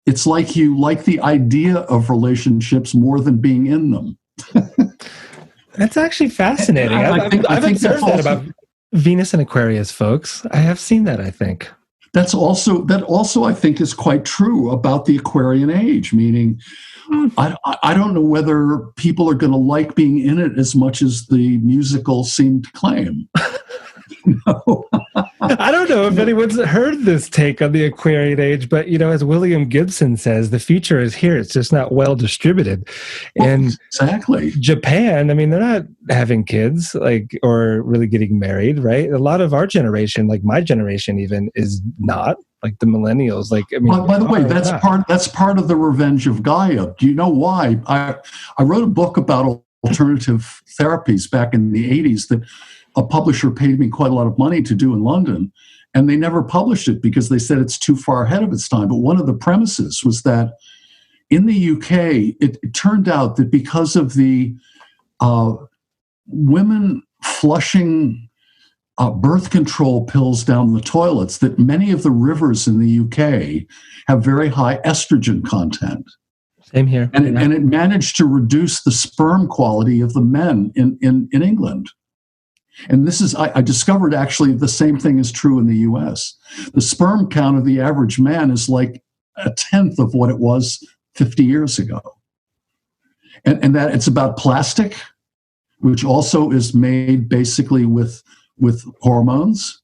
it's like you like the idea of relationships more than being in them. That's actually fascinating. I've observed that about Venus and Aquarius, folks. I have seen that, I think. That also I think is quite true about the Aquarian age, meaning I don't know whether people are going to like being in it as much as the musical seemed to claim. No. I don't know if anyone's heard this take on the Aquarian age, but as William Gibson says, the future is here. It's just not well distributed. And exactly. Japan, they're not having kids, or really getting married, right? A lot of our generation, like my generation even, is not, like the millennials. By the way, that's part of the revenge of Gaia. Do you know why? I wrote a book about alternative therapies back in the 80s that a publisher paid me quite a lot of money to do in London, and they never published it because they said it's too far ahead of its time. But one of the premises was that in the UK, it turned out that because of the women flushing birth control pills down the toilets, that many of the rivers in the UK have very high estrogen content. Same here. And it managed to reduce the sperm quality of the men in England. And this is, I discovered actually the same thing is true in the US. The sperm count of the average man is like a tenth of what it was 50 years ago. And that it's about plastic, which also is made basically with hormones.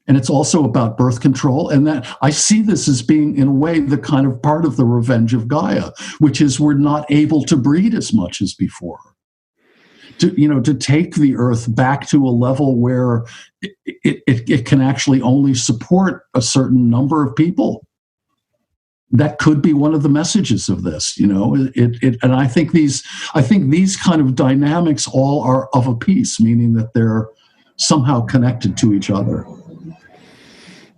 And it's also about birth control. And that I see this as being, in a way, the kind of part of the revenge of Gaia, which is we're not able to breed as much as before. To take the Earth back to a level where it can actually only support a certain number of people. That could be one of the messages of this, and I think these kind of dynamics all are of a piece, meaning that they're somehow connected to each other.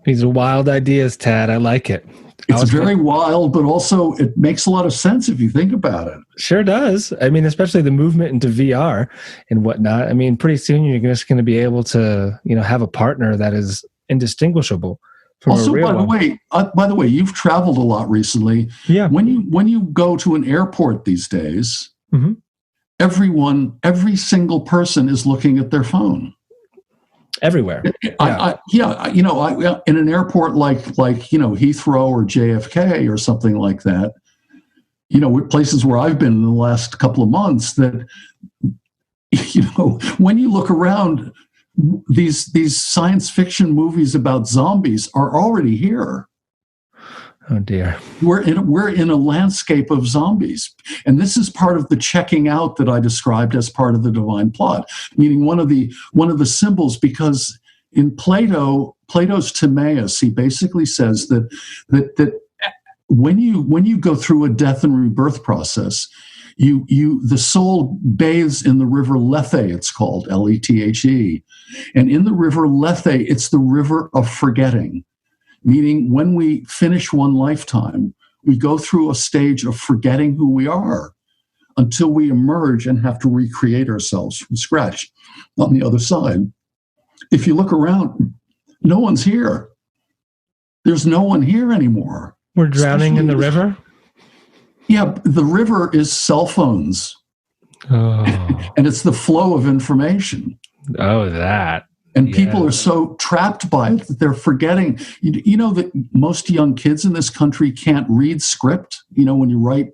These are wild ideas, Tad. I like it. It's very wild, but also it makes a lot of sense if you think about it. Sure does. Especially the movement into VR and whatnot. Pretty soon you're just going to be able to, have a partner that is indistinguishable from also, a real by the way, you've traveled a lot recently. Yeah. When you go to an airport these days, mm-hmm. every single person is looking at their phone. Everywhere. In an airport like Heathrow or JFK or something like that, places where I've been in the last couple of months, that when you look around, these science fiction movies about zombies are already here. Oh dear. We're in a landscape of zombies. And this is part of the checking out that I described as part of the divine plot, meaning one of the symbols, because in Plato's Timaeus, he basically says that when you go through a death and rebirth process, the soul bathes in the river Lethe, it's called Lethe. And in the river Lethe, it's the river of forgetting, meaning when we finish one lifetime, we go through a stage of forgetting who we are until we emerge and have to recreate ourselves from scratch on the other side. If you look around, no one's here. There's no one here anymore. We're drowning in the river? Yeah, the river is cell phones. Oh. And it's the flow of information. Oh, that. And people are so trapped by it that they're forgetting. You know that most young kids in this country can't read script. You know, when you write,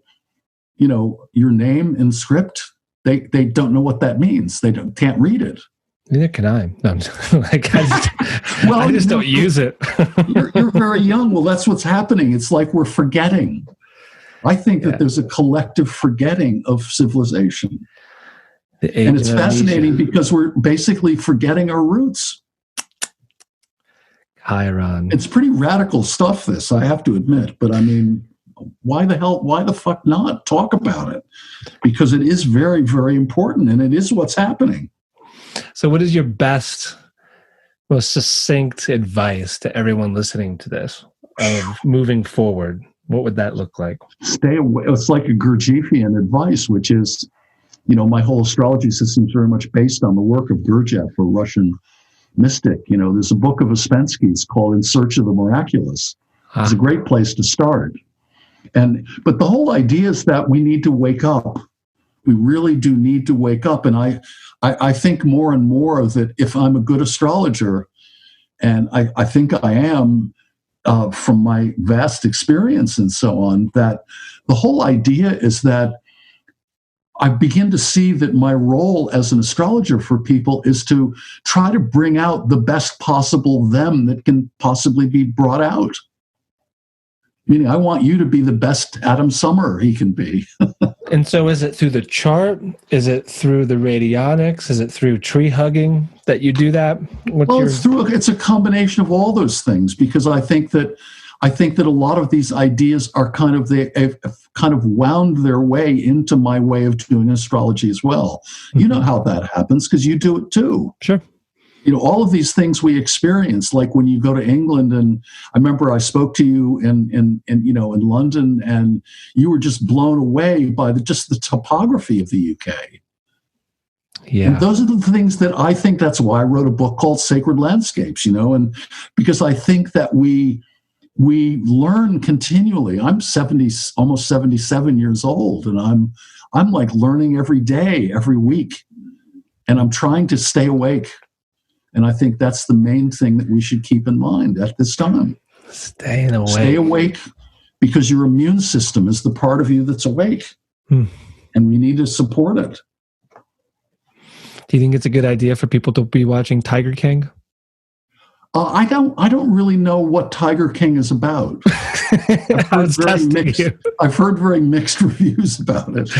your name in script, they don't know what that means. They can't read it. Neither can I. No, I just don't use it. you're very young. Well, that's what's happening. It's like we're forgetting. I think that there's a collective forgetting of civilization. And it's fascinating because we're basically forgetting our roots. Chiron. It's pretty radical stuff, this, I have to admit. But I mean, why the fuck not talk about it? Because it is very, very important, and it is what's happening. So what is your best, most succinct advice to everyone listening to this of moving forward? What would that look like? Stay away. It's like a Gurdjieffian advice, which is, my whole astrology system is very much based on the work of Gurdjieff, a Russian mystic. There's a book of Ouspensky's called In Search of the Miraculous. It's a great place to start. But the whole idea is that we need to wake up. We really do need to wake up. And I think more and more that if I'm a good astrologer, and I think I am, from my vast experience and so on, that the whole idea is that I begin to see that my role as an astrologer for people is to try to bring out the best possible them that can possibly be brought out. Meaning, I want you to be the best Adam Summer he can be. And so is it through the chart? Is it through the radionics? Is it through tree hugging that you do that? It's a combination of all those things, because I think that a lot of these ideas are they've kind of wound their way into my way of doing astrology as well. Mm-hmm. You know how that happens because you do it too. Sure. All of these things we experience, like when you go to England, and I remember I spoke to you in London, and you were just blown away by the topography of the UK. Yeah. And those are the things that I think that's why I wrote a book called Sacred Landscapes, and because I think that we learn continually. I'm almost 77 years old, and I'm like learning every day, every week, and I'm trying to stay awake. And I think that's the main thing that we should keep in mind at this time. Stay awake, because your immune system is the part of you that's awake. And we need to support it. Do you think it's a good idea for people to be watching Tiger King? I don't really know what Tiger King is about. I've heard very mixed reviews about it.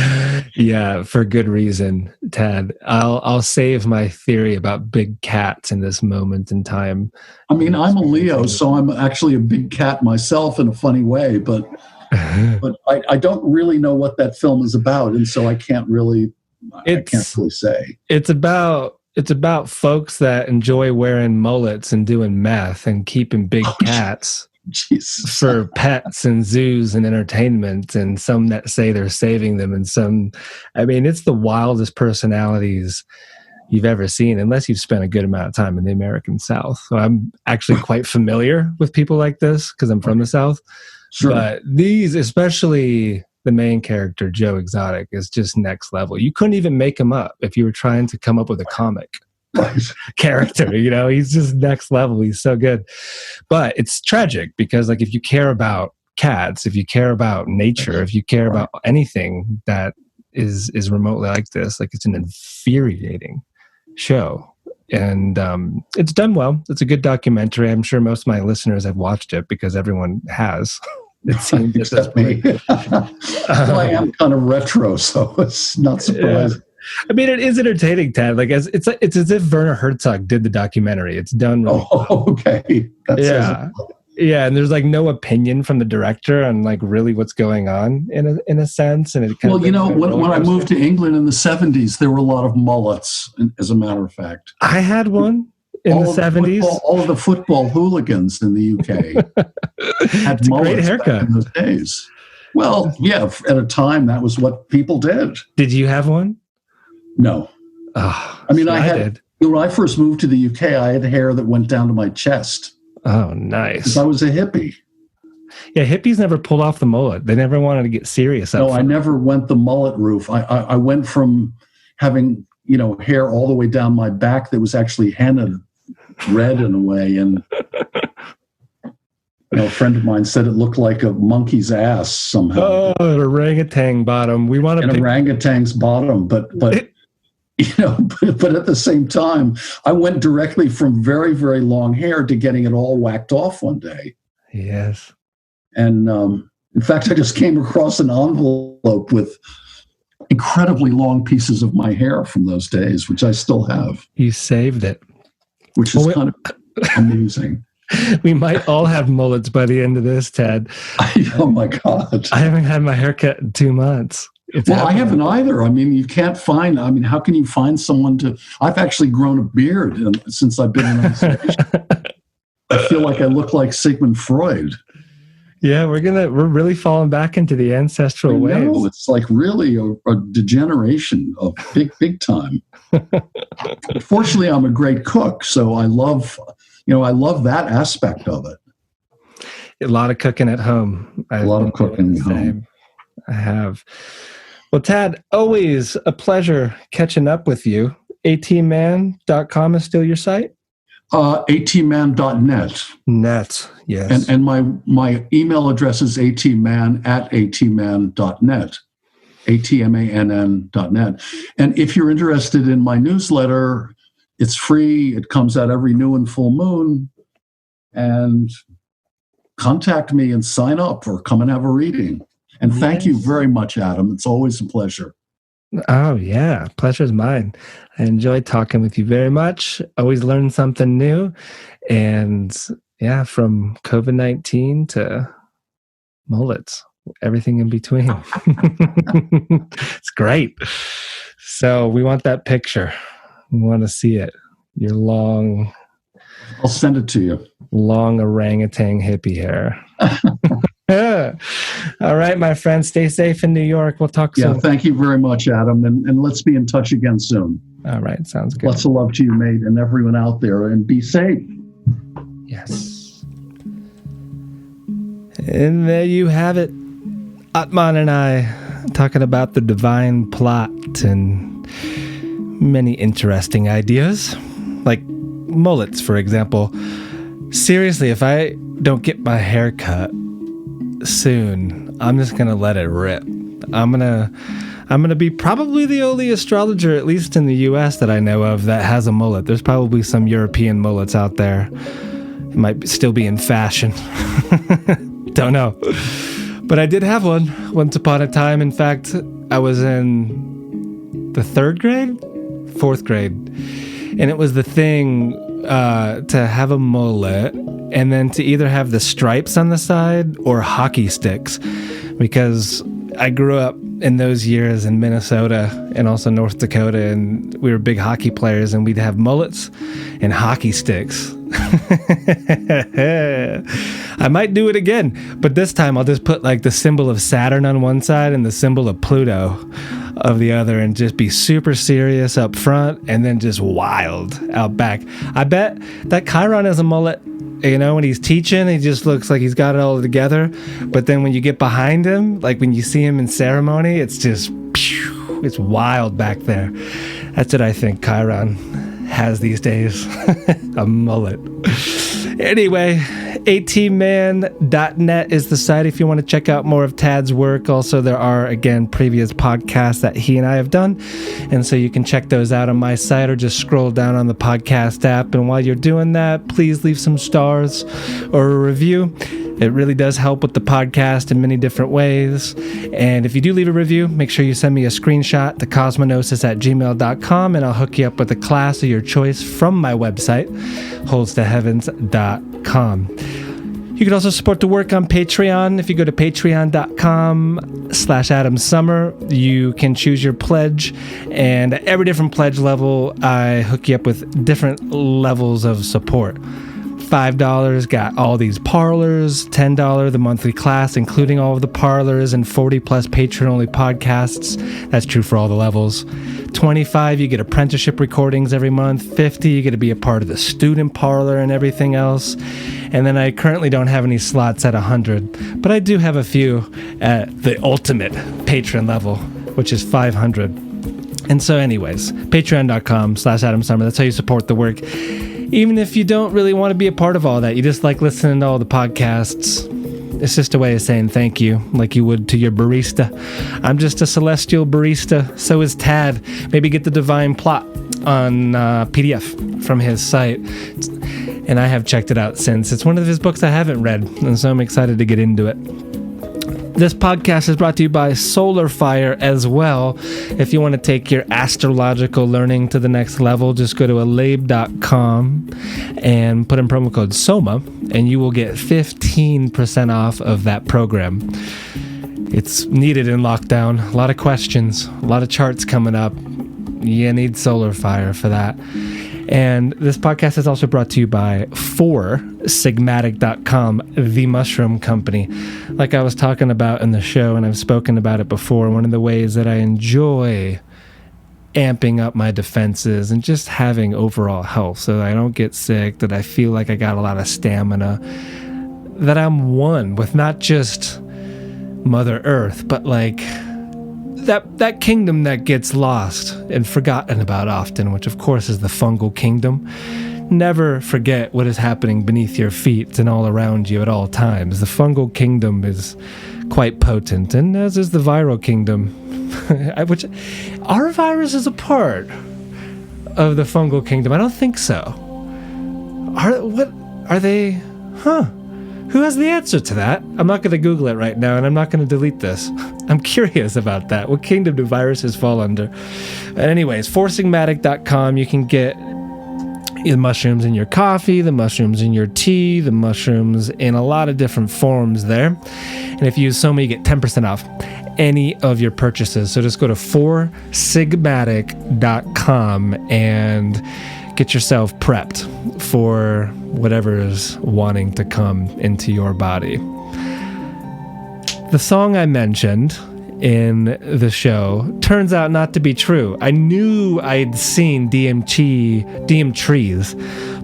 Yeah, for good reason, Tad. I'll save my theory about big cats in this moment in time. I mean, I'm a Leo, so I'm actually a big cat myself in a funny way, but I don't really know what that film is about, and so I can't really say. It's about folks that enjoy wearing mullets and doing meth and keeping big cats for pets and zoos and entertainment, and some that say they're saving them, and some, it's the wildest personalities you've ever seen, unless you've spent a good amount of time in the American South. So I'm actually quite familiar with people like this because I'm from the South. Sure. But these, especially the main character, Joe Exotic, is just next level. You couldn't even make him up if you were trying to come up with a comic character. He's just next level. He's so good. But it's tragic because, if you care about cats, if you care about nature, if you care about anything that is remotely like this, it's an infuriating show. And it's done well. It's a good documentary. I'm sure most of my listeners have watched it because everyone has. It seems at this Except me. point. Well, I am kind of retro, so it's not surprising. I mean, it is entertaining, Tad. Like, it's as if Werner Herzog did the documentary. It's done really well. Oh, okay. Yeah. Yeah, and there's like no opinion from the director on like really what's going on in a sense. And it kind Well, when I moved to England in the 70s, there were a lot of mullets, as a matter of fact. I had one in the 70s. All of the football hooligans in the UK had mullets back in those days. Well, yeah, at a time, that was what people did. Did you have one? No. Oh, I mean, I did. When I first moved to the UK, I had hair that went down to my chest. Oh, nice. I was a hippie. Yeah, hippies never pulled off the mullet. They never wanted to get serious. No, I never went the mullet route. I went from having, hair all the way down my back that was actually henna red in a way. And a friend of mine said it looked like a monkey's ass somehow. Oh, an orangutan bottom. We want to an orangutan's bottom, but but at the same time, I went directly from very, very long hair to getting it all whacked off one day. Yes. And in fact, I just came across an envelope with incredibly long pieces of my hair from those days, which I still have. You saved it. Which is kind of amusing. We might all have mullets by the end of this, Ted. Oh, my God. I haven't had my haircut in 2 months. I haven't either. I mean, you can't find, how can you find someone to, I've actually grown a beard since I've been in this station. I feel like I look like Sigmund Freud. Yeah, we're really falling back into the ancestral ways. It's like really a degeneration of big time. Fortunately, I'm a great cook, so I love that aspect of it. A lot of cooking at home. A lot of cooking at home. I have. Well, Tad, always a pleasure catching up with you. atman.com is still your site? atman.net. Net, yes. And my email address is atman@atman.net. atmann.net. And if you're interested in my newsletter, it's free. It comes out every new and full moon. And contact me and sign up or come and have a reading. And thank you very much, Adam. It's always a pleasure. Oh, yeah. Pleasure's mine. I enjoy talking with you very much. Always learn something new. And yeah, from COVID-19 to mullets, everything in between. It's great. So we want that picture. We want to see it. Your long... I'll send it to you. Long orangutan hippie hair. All right, my friend. Stay safe in New York. We'll talk soon. Yeah, thank you very much, Adam. And let's be in touch again soon. All right, sounds good. Lots of love to you, mate, and everyone out there. And be safe. Yes. And there you have it. AT Mann and I talking about the divine plot and many interesting ideas. Like mullets, for example. Seriously, if I don't get my hair cut soon, I'm just gonna let it rip. I'm gonna be probably the only astrologer, at least in the US, that I know of that has a mullet. There's probably some European mullets out there. It might still be in fashion. Don't know. But I did have one once upon a time. In fact, I was in the 4th grade, and it was the thing to have a mullet and then to either have the stripes on the side or hockey sticks, because I grew up in those years in Minnesota and also North Dakota, and we were big hockey players, and we'd have mullets and hockey sticks. I might do it again, but this time I'll just put like the symbol of Saturn on one side and the symbol of Pluto of the other, and just be super serious up front and then just wild out back. I bet that Chiron has a mullet. When he's teaching, he just looks like he's got it all together. But then when you get behind him, like when you see him in ceremony, it's just, it's wild back there. That's what I think Chiron has these days. A mullet. Anyway, atman.net is the site if you want to check out more of Tad's work. Also, there are, again, previous podcasts that he and I have done. And so you can check those out on my site or just scroll down on the podcast app. And while you're doing that, please leave some stars or a review. It really does help with the podcast in many different ways. And if you do leave a review, make sure you send me a screenshot to cosmonosis@gmail.com, and I'll hook you up with a class of your choice from my website, holdstoheavens.com. You can also support the work on Patreon. If you go to patreon.com/AdamSummer, you can choose your pledge. And at every different pledge level, I hook you up with different levels of support. $5 got all these parlors, $10 the monthly class, including all of the parlors, and 40 plus patron-only podcasts. That's true for all the levels. $25, you get apprenticeship recordings every month. $50, you get to be a part of the student parlor and everything else. And then I currently don't have any slots at $100, but I do have a few at the ultimate patron level, which is $500. And so anyways, patreon.com/AdamSummer. That's how you support the work. Even if you don't really want to be a part of all that, you just like listening to all the podcasts. It's just a way of saying thank you, like you would to your barista. I'm just a celestial barista. So is Tad. Maybe get the Divine Plot on PDF from his site. And I have checked it out since. It's one of his books I haven't read, and so I'm excited to get into it. This podcast is brought to you by Solar Fire as well. If you want to take your astrological learning to the next level, just go to alabe.com and put in promo code SOMA, and you will get 15% off of that program. It's needed in lockdown. A lot of questions, a lot of charts coming up. You need Solar Fire for that. And this podcast is also brought to you by Sigmatic.com, the mushroom company. Like I was talking about in the show, and I've spoken about it before, one of the ways that I enjoy amping up my defenses and just having overall health so that I don't get sick, that I feel like I got a lot of stamina, that I'm one with not just Mother Earth, but like that kingdom that gets lost and forgotten about often, which of course is the fungal kingdom. Never forget what is happening beneath your feet and all around you at all times. The fungal kingdom is quite potent, and as is the viral kingdom, which our virus is a part of the fungal kingdom. I don't think so. Are they? Who has the answer to that? I'm not going to Google it right now, and I'm not going to delete this. I'm curious about that. What kingdom do viruses fall under? Anyways, Sigmatic.com, you can get the mushrooms in your coffee, the mushrooms in your tea, the mushrooms in a lot of different forms there. And if you use Soma, you get 10% off any of your purchases. So just go to Sigmatic.com and get yourself prepped for whatever is wanting to come into your body. The song I mentioned in the show turns out not to be true. I knew I'd seen DM trees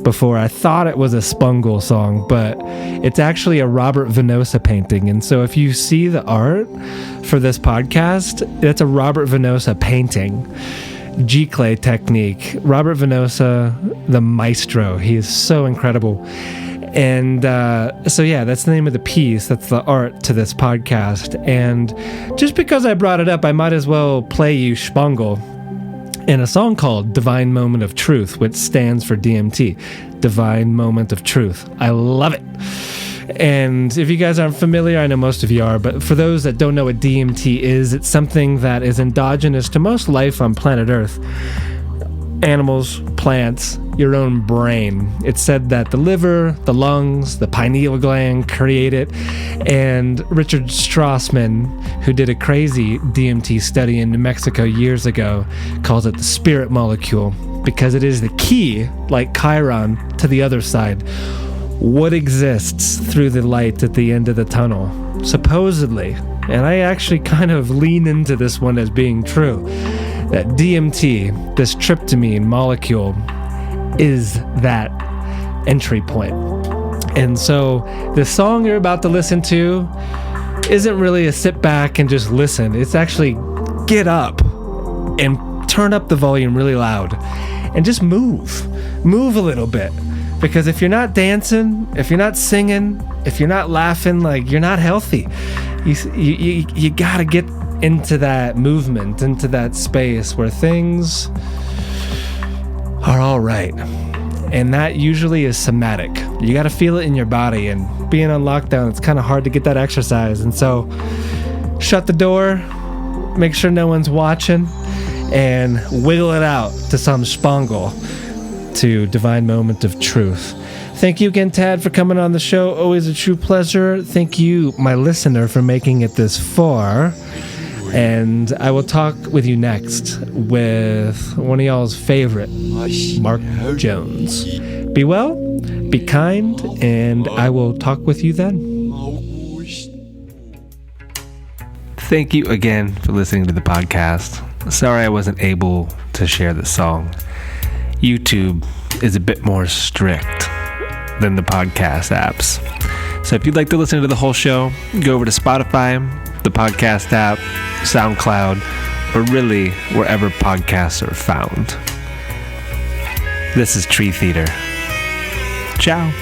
before. I thought it was a Spungle song, but it's actually a Robert Venosa painting. And so if you see the art for this podcast, it's a Robert Venosa painting. G-clay technique. Robert Venosa, the maestro. He is so incredible. And so yeah, that's the name of the piece. That's the art to this podcast. And just because I brought it up, I might as well play you Spangle in a song called Divine Moment of Truth, which stands for DMT. Divine Moment of Truth. I love it. And if you guys aren't familiar, I know most of you are, but for those that don't know what DMT is, it's something that is endogenous to most life on planet Earth. Animals, plants, your own brain. It's said that the liver, the lungs, the pineal gland create it. And Richard Strassman, who did a crazy DMT study in New Mexico years ago, calls it the spirit molecule because it is the key, like Chiron, to the other side. What exists through the light at the end of the tunnel, supposedly, and I actually kind of lean into this one as being true, that DMT, this tryptamine molecule, is that entry point. And so the song you're about to listen to isn't really a sit back and just listen. It's actually get up and turn up the volume really loud and just move a little bit. Because if you're not dancing, if you're not singing, if you're not laughing, like, you're not healthy. You gotta get into that movement, into that space where things are all right. And that usually is somatic. You got to feel it in your body. And being on lockdown, it's kind of hard to get that exercise. And so shut the door, make sure no one's watching, and wiggle it out to some spangle to Divine Moment of Truth. Thank you again, Tad, for coming on the show. Always a true pleasure. Thank you, my listener, for making it this far. And I will talk with you next with one of y'all's favorite, Mark Jones. Be well, be kind, and I will talk with you then. Thank you again for listening to the podcast. Sorry I wasn't able to share the song. YouTube is a bit more strict than the podcast apps. So if you'd like to listen to the whole show, go over to Spotify, the podcast app, SoundCloud, or really wherever podcasts are found. This is Tree Theater. Ciao.